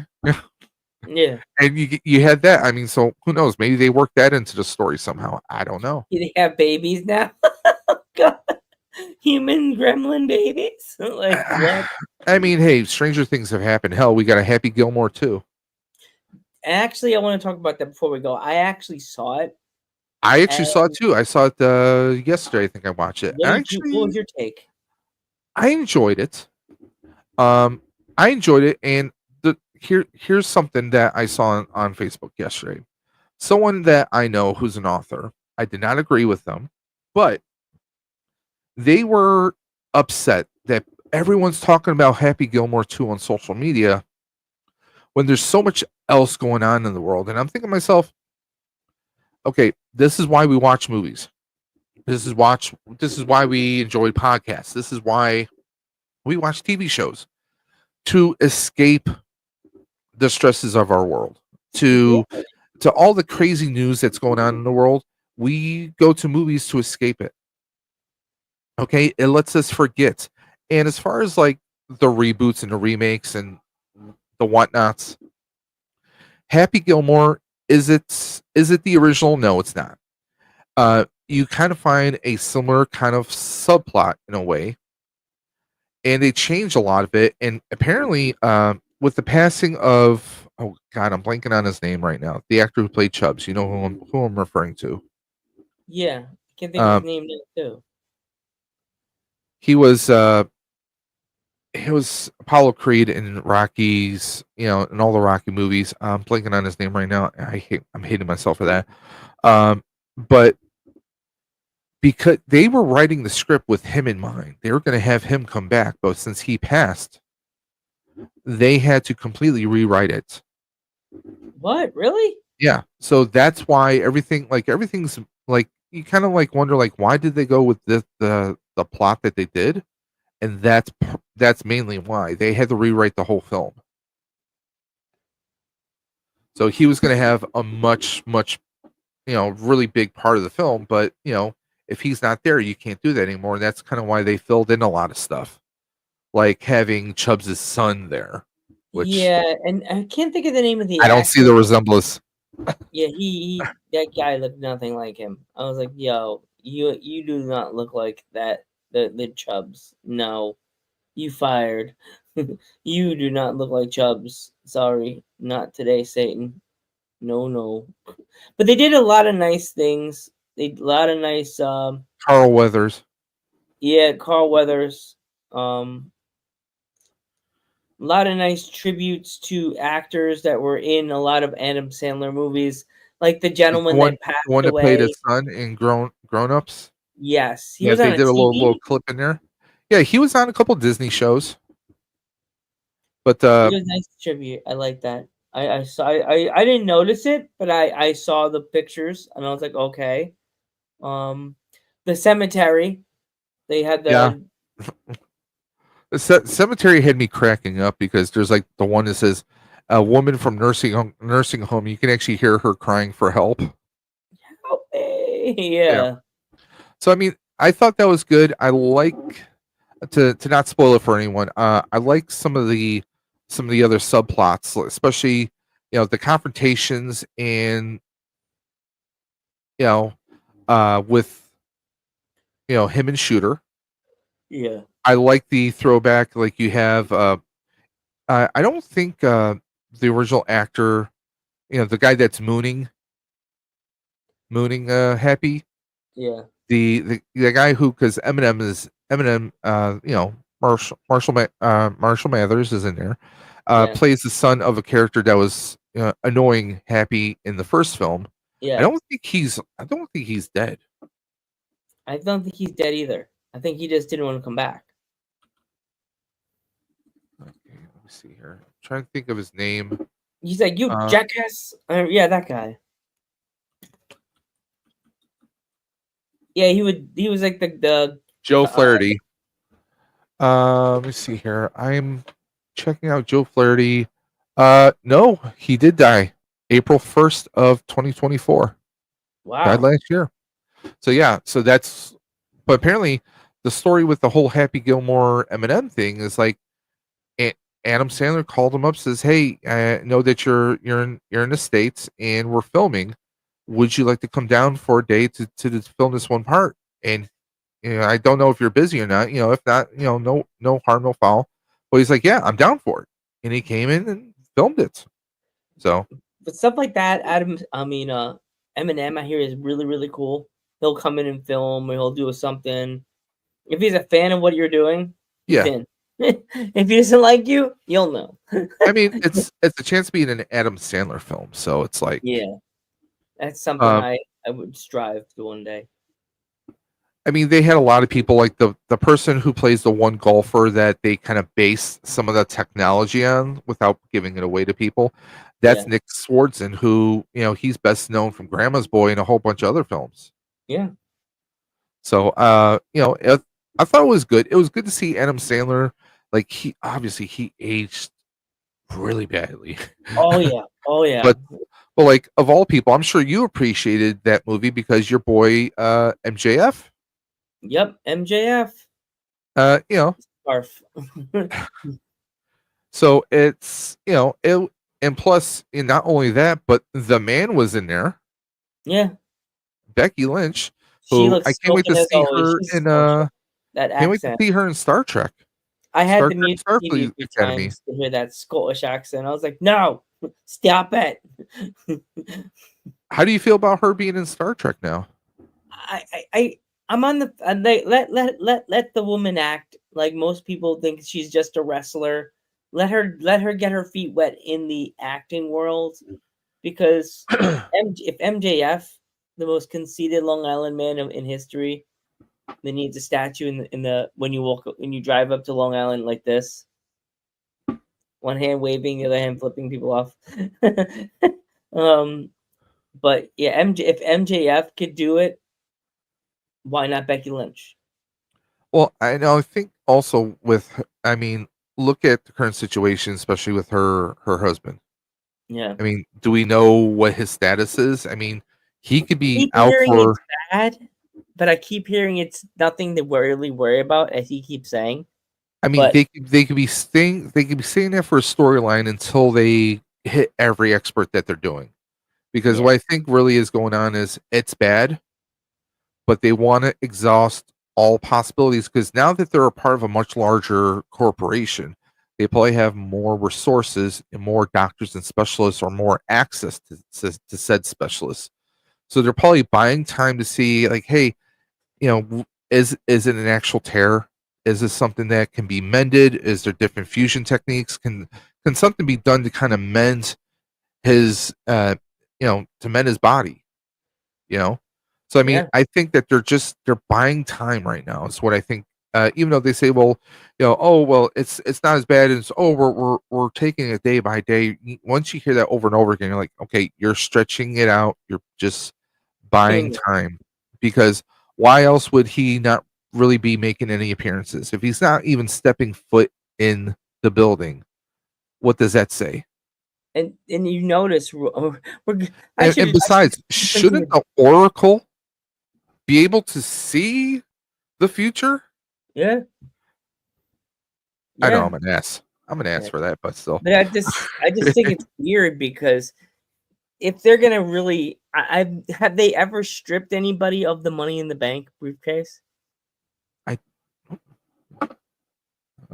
Yeah. And you had that. I mean, so who knows? Maybe they worked that into the story somehow. I don't know. They have babies now. God. Human gremlin babies? Like what? I mean, hey, stranger things have happened. Hell, we got a Happy Gilmore too. Actually, I want to talk about that before we go. I actually saw it. I actually saw it too. I saw it yesterday. I think I watched it. What was your take? I enjoyed it. I enjoyed it, and here's something that I saw on Facebook yesterday. Someone that I know who's an author. I did not agree with them, but they were upset that everyone's talking about Happy Gilmore 2 on social media when there's so much else going on in the world. And I'm thinking to myself, okay, this is why we watch movies. This is why we enjoy podcasts. This is why we watch TV shows, to escape the stresses of our world, to all the crazy news that's going on in the world. We go to movies to escape it. Okay, it lets us forget. And as far as like the reboots and the remakes and the whatnots, Happy Gilmore, is it the original? No, it's not. You kind of find a similar kind of subplot in a way, and they changed a lot of it. And apparently, with the passing of, oh god, I'm blanking on his name right now, the actor who played Chubbs. You know who I'm referring to. Yeah, I can't think of his name now too. He was Apollo Creed in Rocky's, in all the Rocky movies. I'm blanking on his name right now. I'm hating myself for that. But because they were writing the script with him in mind, they were going to have him come back, but since he passed, they had to completely rewrite it. What? Really? Yeah. So that's why everything's like, you kind of like wonder, like, why did they go with the plot that they did? And that's mainly why they had to rewrite the whole film. So he was going to have a much really big part of the film, but if he's not there, you can't do that anymore. And that's kind of why they filled in a lot of stuff, like having Chubbs' son there. Which, yeah, and I can't think of the name of the I don't actor. see the resemblance. Yeah, he that guy looked nothing like him. I was like, yo, you do not look like that. The Chubbs. No, you fired. You do not look like Chubbs. Sorry, not today, Satan. No. But they did a lot of nice things. They did a lot of nice. Carl Weathers. Yeah, Carl Weathers. A lot of nice tributes to actors that were in a lot of Adam Sandler movies, like the gentleman that passed one that away. played his son in Grown Ups. Yes, he Yeah, was they on did a TV. little clip in there. Yeah, he was on a couple Disney shows. But It was nice tribute. I like that. I saw. I didn't notice it, but I saw the pictures and I was like, okay. The cemetery. They had the. Yeah. The cemetery had me cracking up because there's like the one that says a woman from nursing home. You can actually hear her crying for help. Help me. Yeah. So I mean, I thought that was good. I like to not spoil it for anyone. I like some of the other subplots, especially the confrontations and with him and Shooter. Yeah. I like the throwback, like you have. I don't think the original actor, the guy that's mooning Happy. Yeah. The guy who, because Eminem, Marshall Mathers is in there. Yeah. Plays the son of a character that was annoying Happy in the first film. Yeah. I don't think he's dead. I don't think he's dead either. I think he just didn't want to come back. Okay, let me see here. I'm trying to think of his name. He's like, you jackass. Yeah, that guy. Yeah, he was like the Joe Flaherty. Let me see here. I'm checking out Joe Flaherty. No, he did die April 1st of 2024. Wow. Died last year. So yeah, but apparently the story with the whole Happy Gilmore Eminem thing is like Adam Sandler called him up, says, "Hey, I know that you're in the States and we're filming. Would you like to come down for a day to film this one part?" And I don't know if you're busy or not. If not, no harm, no foul. But he's like, "Yeah, I'm down for it," and he came in and filmed it. So, but stuff like that, Eminem, I hear is really, really cool. He'll come in and film, or he'll do something. If he's a fan of what you're doing, he's in. If he doesn't like you, you'll know. I mean, it's a chance to be in an Adam Sandler film, so it's like, yeah, that's something I would strive to one day. I mean, they had a lot of people like the person who plays the one golfer that they kind of base some of the technology on without giving it away to people. That's Yeah. Nick Swardson, who he's best known from Grandma's Boy and a whole bunch of other films. Yeah. So, I thought it was good. It was good to see Adam Sandler. Like he aged really badly, Oh yeah. Oh yeah. but like of all people, I'm sure you appreciated that movie because your boy MJF. Yep. MJF. You know, Scarf. so it's it, and plus, not only that, but the man was in there, Yeah. Becky Lynch, She who looks I can't wait smoking to as see always. her She's in smoking. That can't wait to accent. see her in Star Trek. I had Star to Trek mute the TV Starfleet 3 Academy. times to hear that Scottish accent. I was like, no, stop it. How do you feel about her being in Star Trek now? I'm on the let the woman act. Like most people think she's just a wrestler. Let her get her feet wet in the acting world, because if MJF, the most conceited Long Island man in history, then needs a statue in the when you drive up to Long Island like this, one hand waving, the other hand flipping people off. But yeah, if MJF could do it, why not Becky Lynch? Well, I know. I think also I mean, look at the current situation, especially with her husband. Yeah, I mean, do we know what his status is? I mean, he could I be keep out hearing for. it's bad, but I keep hearing it's nothing to really worry about, as he keeps saying. I mean, But they could be staying there for a storyline until they hit every expert that they're doing. Because yeah, what I think really is going on is it's bad, but they want to exhaust all possibilities because now that they're a part of a much larger corporation, they probably have more resources and more doctors and specialists or more access to said specialists. So they're probably buying time to see, like, hey, is it an actual tear? Is this something that can be mended? Is there different fusion techniques? Can something be done to kind of mend his to mend his body? You know, so I mean, yeah. I think that they're buying time right now. Is what I think. Even though they say, well, oh well, it's not as bad as we're taking it day by day. Once you hear that over and over again, you're like, okay, you're stretching it out. You're just buying Killing it. time because why else would he not really be making any appearances if he's not even stepping foot in the building? What does that say? And you notice we're And besides, shouldn't the Oracle be able to see the future? yeah. I know Yeah. I'm an ass. I'm an ass Yeah. for that, but still. But I just think it's weird because if they're gonna really, have they ever stripped anybody of the Money in the Bank briefcase?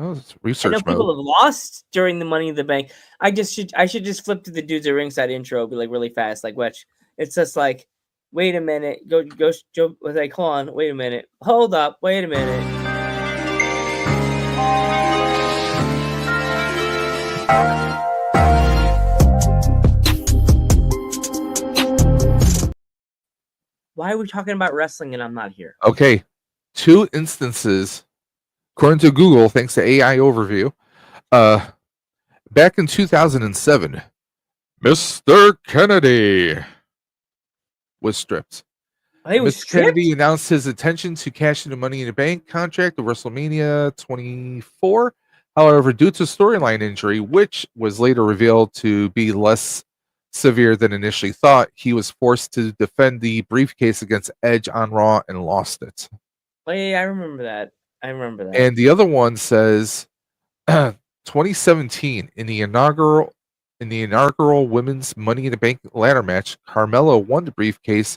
Oh, it's I know research people mode. have lost during the Money in the Bank. I should just flip to the Dudes at Ringside intro, be like really fast, like which it's just like, wait a minute, go, was like, hold on, wait a minute, hold up, wait a minute. Why are we talking about wrestling and I'm not here? Okay, 2 instances, according to Google, thanks to AI overview. Back in 2007, Mr. Kennedy was stripped. He was Mr. stripped? Kennedy announced his intention to cash in the Money in the Bank contract at WrestleMania 24. However, due to storyline injury, which was later revealed to be less severe than initially thought, he was forced to defend the briefcase against Edge on Raw and lost it. Oh, yeah, I remember that. And the other one says 2017 in the inaugural women's Money in the Bank ladder match, Carmella won the briefcase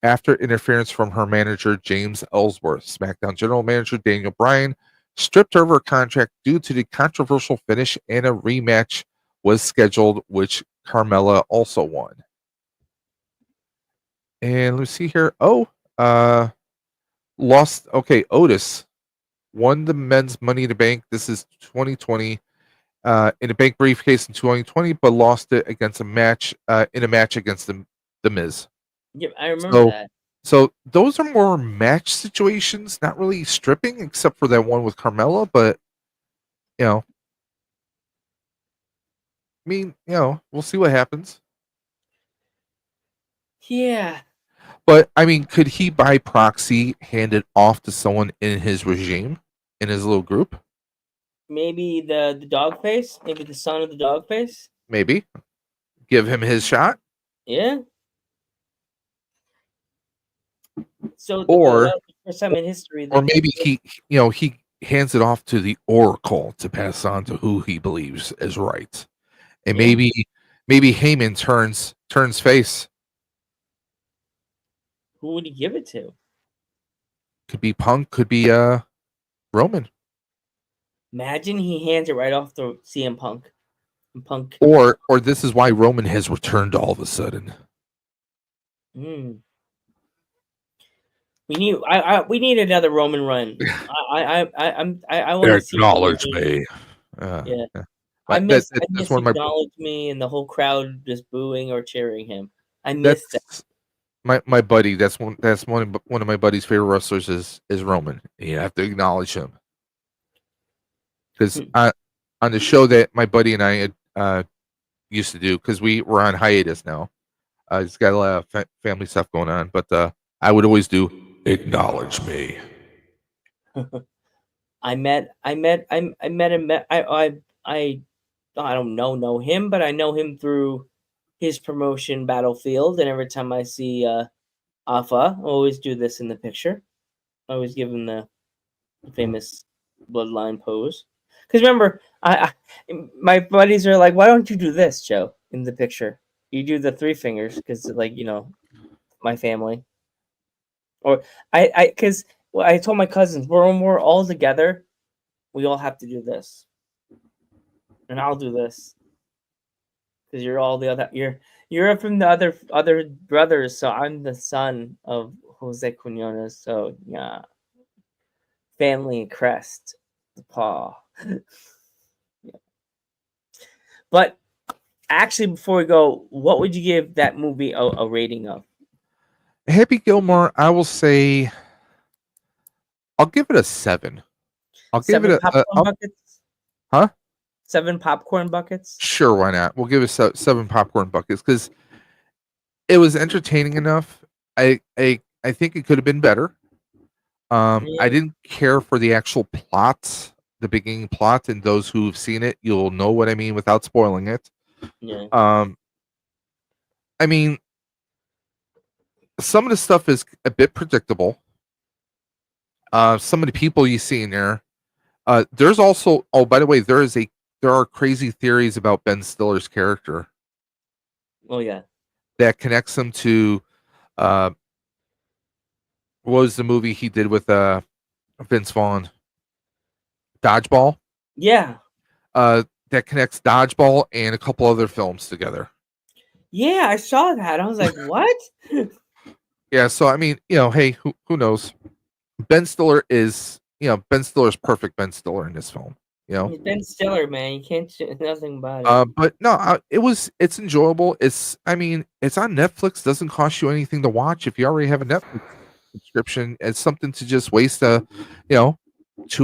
after interference from her manager James Ellsworth. SmackDown General Manager Daniel Bryan stripped her of her contract due to the controversial finish, and a rematch was scheduled, which Carmella also won. And let's see here. Lost. Okay, Otis won the men's Money in the Bank. This is 2020. In a bank briefcase in 2020, but lost it against in a match against the Miz. Yeah, I remember that. So those are more match situations, not really stripping, except for that one with Carmella. But you know, I mean, we'll see what happens. Yeah. But I mean, could he by proxy hand it off to someone in his regime, in his little group? Maybe the dog face, maybe the son of the dog face. Maybe give him his shot, Yeah. So or that was the first time in history or that maybe he hands it off to the Oracle to pass on to who he believes is right, and Yeah. maybe Heyman turns face. Who would he give it to? Could be Punk, could be Roman, Imagine he hands it right off to CM Punk. And Punk. or this is why Roman has returned all of a sudden. Mm. We need another Roman run. I want to see Acknowledge Roman. me. Yeah. Yeah. I That, miss that's one of my acknowledge me and the whole crowd just booing or cheering him. I miss that. that's my buddy. One of my buddy's favorite wrestlers is Roman. You have to acknowledge him because on the show that my buddy and I had used to do, because we're on hiatus now. He's got a lot of family stuff going on, but I would always do acknowledge me. I met him. I don't know him, but I know him through his promotion Battlefield. And every time I see Alpha, I always do this in the picture. I always give him the famous bloodline pose. Because remember, my buddies are like, "Why don't you do this, Joe?" In the picture, you do the three fingers because, like, my family. Or because I told my cousins, when we're all together, we all have to do this, and I'll do this because you're all the other. You're from the other brothers, so I'm the son of Jose Quinones. So yeah, family crest, the paw. Yeah. But actually, before we go, what would you give that movie a rating of? Happy Gilmore, I will say, I'll give it a 7. I'll give it Seven popcorn I'll, buckets. huh? 7 popcorn buckets. Sure, why not? We'll give it 7 popcorn buckets because it was entertaining enough. I think it could have been better. I Yeah. didn't care for the actual plot, the beginning plot, and those who've seen it, you'll know what I mean without spoiling it. Yeah. I mean, some of the stuff is a bit predictable. Some of the people you see in there. There's also, oh, by the way, there are crazy theories about Ben Stiller's character Oh yeah. that connects him to what was the movie he did with Vince Vaughn? Dodgeball. Yeah. That connects Dodgeball and a couple other films together. Yeah, I saw that. I was like, what? Yeah, so I mean, hey, who knows? Ben Stiller is, Ben Stiller's perfect Ben Stiller in this film. He's Ben Stiller, man. You can't say nothing about it. But no, it's enjoyable. I mean, it's on Netflix. Doesn't cost you anything to watch if you already have a Netflix subscription. It's something to just waste 2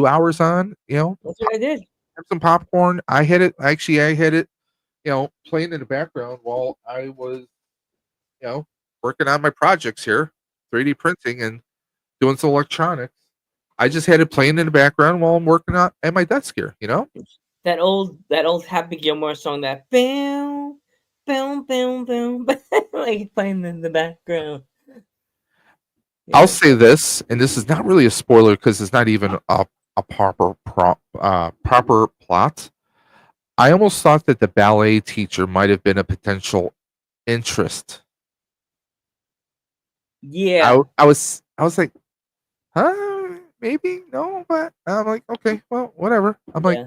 hours on. That's what I did. Have some popcorn. I had it. Actually, I had it. Playing in the background while I was, working on my projects here, 3D printing and doing some electronics. I just had it playing in the background while I'm working at my desk here. That old Happy Gilmore song, that boom, boom, boom, boom, like playing in the background. I'll say this, and this is not really a spoiler because it's not even a proper plot. I almost thought that the ballet teacher might have been a potential interest. Yeah. I was like, huh? Maybe no, but I'm like, okay, well, whatever. I'm like,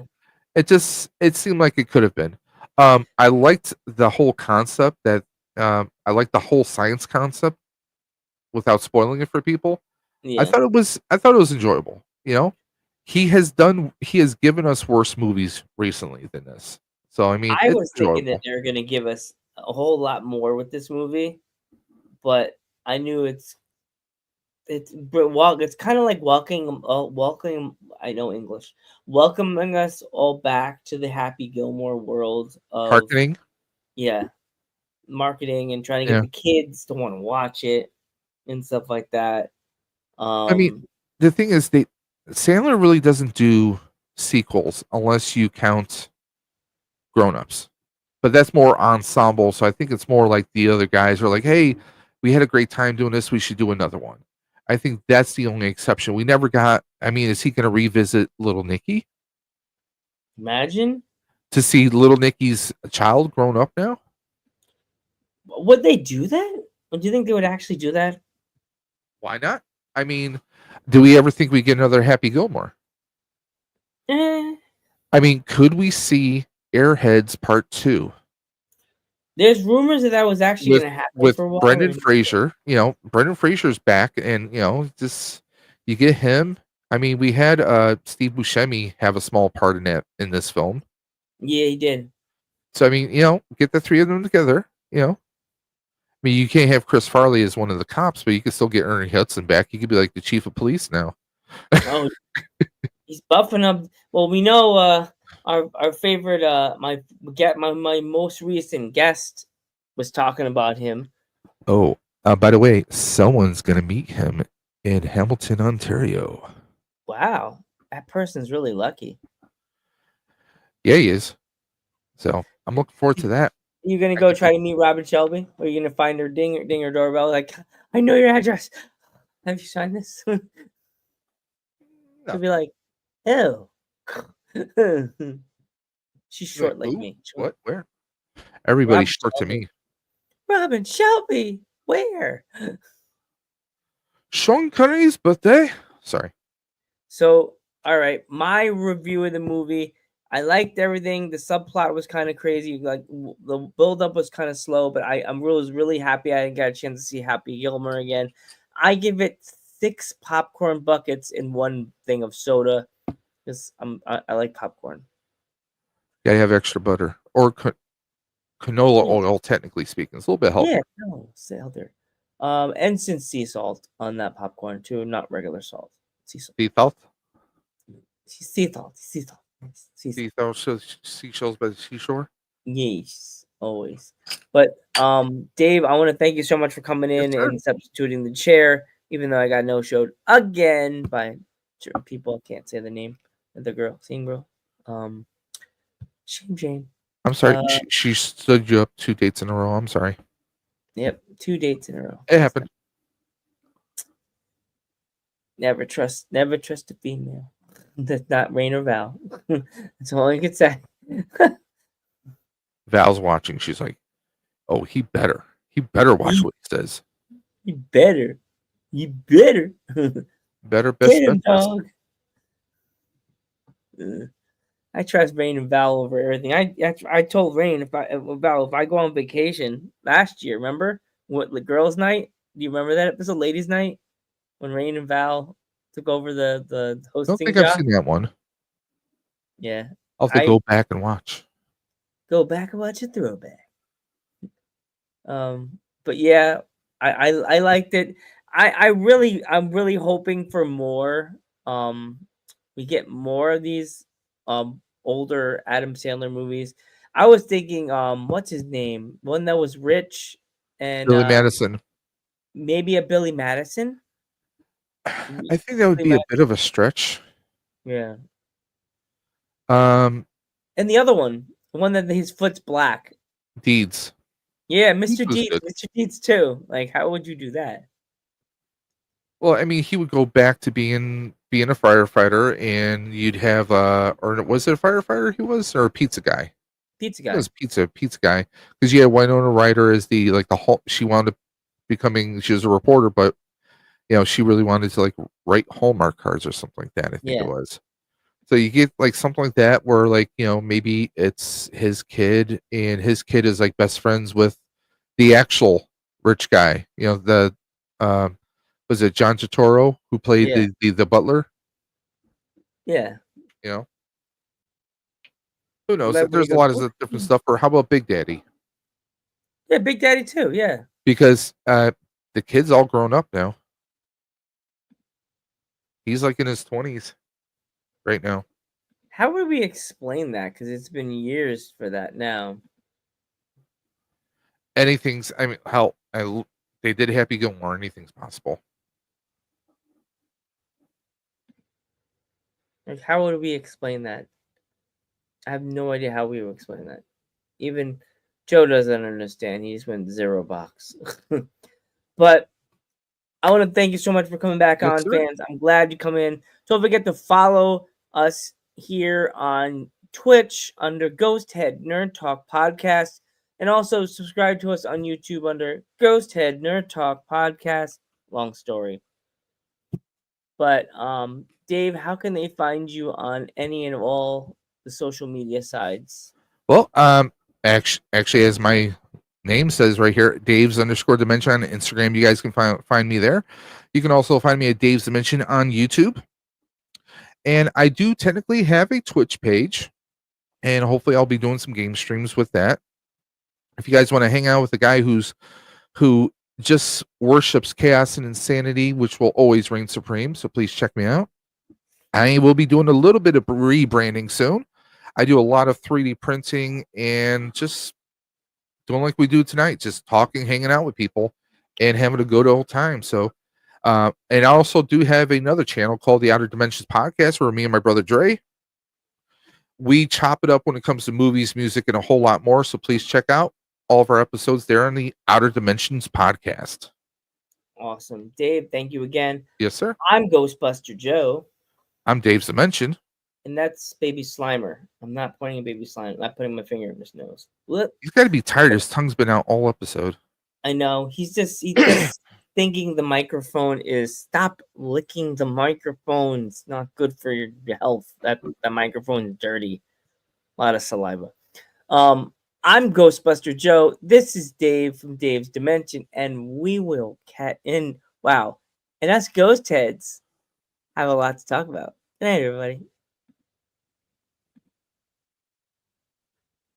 it seemed like it could have been. I liked the whole concept that I liked the whole science concept without spoiling it for people. Yeah. I thought it was enjoyable. He has given us worse movies recently than this. So I mean, I it's was thinking enjoyable. that they were gonna give us a whole lot more with this movie, but I knew it's it's kind of like welcoming. I know English, welcoming us all back to the Happy Gilmore world of Harkening. yeah, marketing and trying to get Yeah. the kids to want to watch it and stuff like that. I mean, the thing is, Sandler really doesn't do sequels unless you count Grown Ups, but that's more ensemble. So I think it's more like the other guys are like, hey, we had a great time doing this. We should do another one. I think that's the only exception. We never got. I mean, is he going to revisit Little Nicky Imagine, to see Little Nicky's child grown up now? would they do that? Or do you think they would actually do that? Why not? I mean, do we ever think we get another Happy Gilmore? Eh, I mean, could we see Airheads Part 2 there's rumors that was actually with going to happen with for a while. Brendan Fraser? You know, Brendan Fraser's back, and just you get him. I mean, we had Steve Buscemi have a small part in this film. Yeah, he did. So I mean, get the three of them together. I mean, you can't have Chris Farley as one of the cops, but you can still get Ernie Hudson back. He could be like the chief of police now. Oh, he's buffing up. Well, we know our favorite my most recent guest was talking about him. Oh, by the way, someone's gonna meet him in Hamilton, Ontario. Wow, that person's really lucky. Yeah, he is. So I'm looking forward to that. You gonna go try to meet Robin Shelby, or you gonna find her ding her doorbell like, I know your address. Have you signed this? She'll be like, oh. She's short like Who? me. What? Where? Everybody's Robin short to Shelby. me. Robin Shelby, where? Sean Connery's birthday. Sorry. So, all right, my review of the movie. I liked everything. The subplot was kind of crazy. Like the build-up was kind of slow, but was really happy I got a chance to see Happy Gilmore again. I give it 6 popcorn buckets and 1 thing of soda because I like popcorn. Gotta have extra butter or canola oil. Technically speaking, it's a little bit healthier. Yeah, no, it's healthier. And some sea salt on that popcorn too, not regular salt. Sea salt. Sea salt. Sea salt. Sea salt. Sea salt. Seashells by the seashore. Yes, always. But Dave, I want to thank you so much for coming in Yes, sir. and substituting the chair, even though I got no showed again by people. I can't say the name of the girl, scene girl. Shame. I'm sorry. She stood you up 2 dates in a row. I'm sorry. Yep, 2 dates in a row. It happened. Never trust a female. That's not Rain or Val. That's all I can say. Val's watching. She's like, "Oh, he better watch what he says. You better. Better Best get him, bet." dog. I trust Rain and Val over everything. I told Rain if I go on vacation last year, remember what the girls' night? Do you remember that? It was a ladies' night when Rain and Val took over the I don't hosting think job. I've seen that one. Yeah, I'll have to go back and watch. Go back and watch a throwback. But yeah, I liked it. I'm really hoping for more. We get more of these older Adam Sandler movies. I was thinking what's his name? One that was rich and Billy Madison. maybe a Billy Madison. I think that would be a bit of a stretch. Yeah. Um, And the other one, the one that his foot's black. Deeds. Yeah, Mr. was Deeds. good. Mr. Deeds too. Like, how would you do that? Well, I mean, he would go back to being a firefighter, and you'd have or was it a firefighter he was, or a pizza guy? Pizza He guy. was pizza guy, because you had Winona Ryder as the she wound up becoming, she was a reporter, but she really wanted to like write Hallmark cards or something like that. I think Yeah. it was. So you get like something like that where like maybe it's his kid, and his kid is like best friends with the actual rich guy. The was it John Turturro who played Yeah. the butler? Yeah. Who knows? Everybody There's a goes, lot of different stuff. Or how about Big Daddy? Yeah, Big Daddy too. Yeah. Because the kid's all grown up now. He's like in his 20s right now. How would we explain that? Because it's been years for that now. Anything's. I mean, hell, they did Happy Gilmore. Anything's possible. Like, how would we explain that? I have no idea how we would explain that. Even Joe doesn't understand. He just went 0 box. But I want to thank you so much for coming back Yes, on, sir. fans. I'm glad you come in. Don't forget to follow us here on Twitch under Ghost Head Nerd Talk Podcast. And also subscribe to us on YouTube under Ghost Head Nerd Talk Podcast. Long story. But Dave, how can they find you on any and all the social media sides? Well, actually, as my name says right here, Dave's _ Dimension on Instagram. You guys can find me there. You can also find me at Dave's Dimension on YouTube. And I do technically have a Twitch page, and hopefully I'll be doing some game streams with that. If you guys want to hang out with a guy who just worships chaos and insanity, which will always reign supreme, so please check me out. I will be doing a little bit of rebranding soon. I do a lot of 3D printing and just doing like we do tonight, just talking, hanging out with people, and having a good old time. So, and I also do have another channel called the Outer Dimensions Podcast, where me and my brother Dre, we chop it up when it comes to movies, music, and a whole lot more. So please check out all of our episodes there on the Outer Dimensions Podcast. Awesome. Dave, thank you again. Yes, sir. I'm Ghostbuster Joe. I'm Dave's Dimension. And that's Baby Slimer. I'm not pointing at Baby Slimer. I'm not putting my finger in his nose. Look, He's got to be tired. His tongue's been out all episode. I know. He's just thinking the microphone is stop licking the microphone. It's not good for your health. That microphone is dirty. A lot of saliva. I'm Ghostbuster Joe. This is Dave from Dave's Dimension, and we will wow. And us ghost heads have a lot to talk about. Good night, everybody.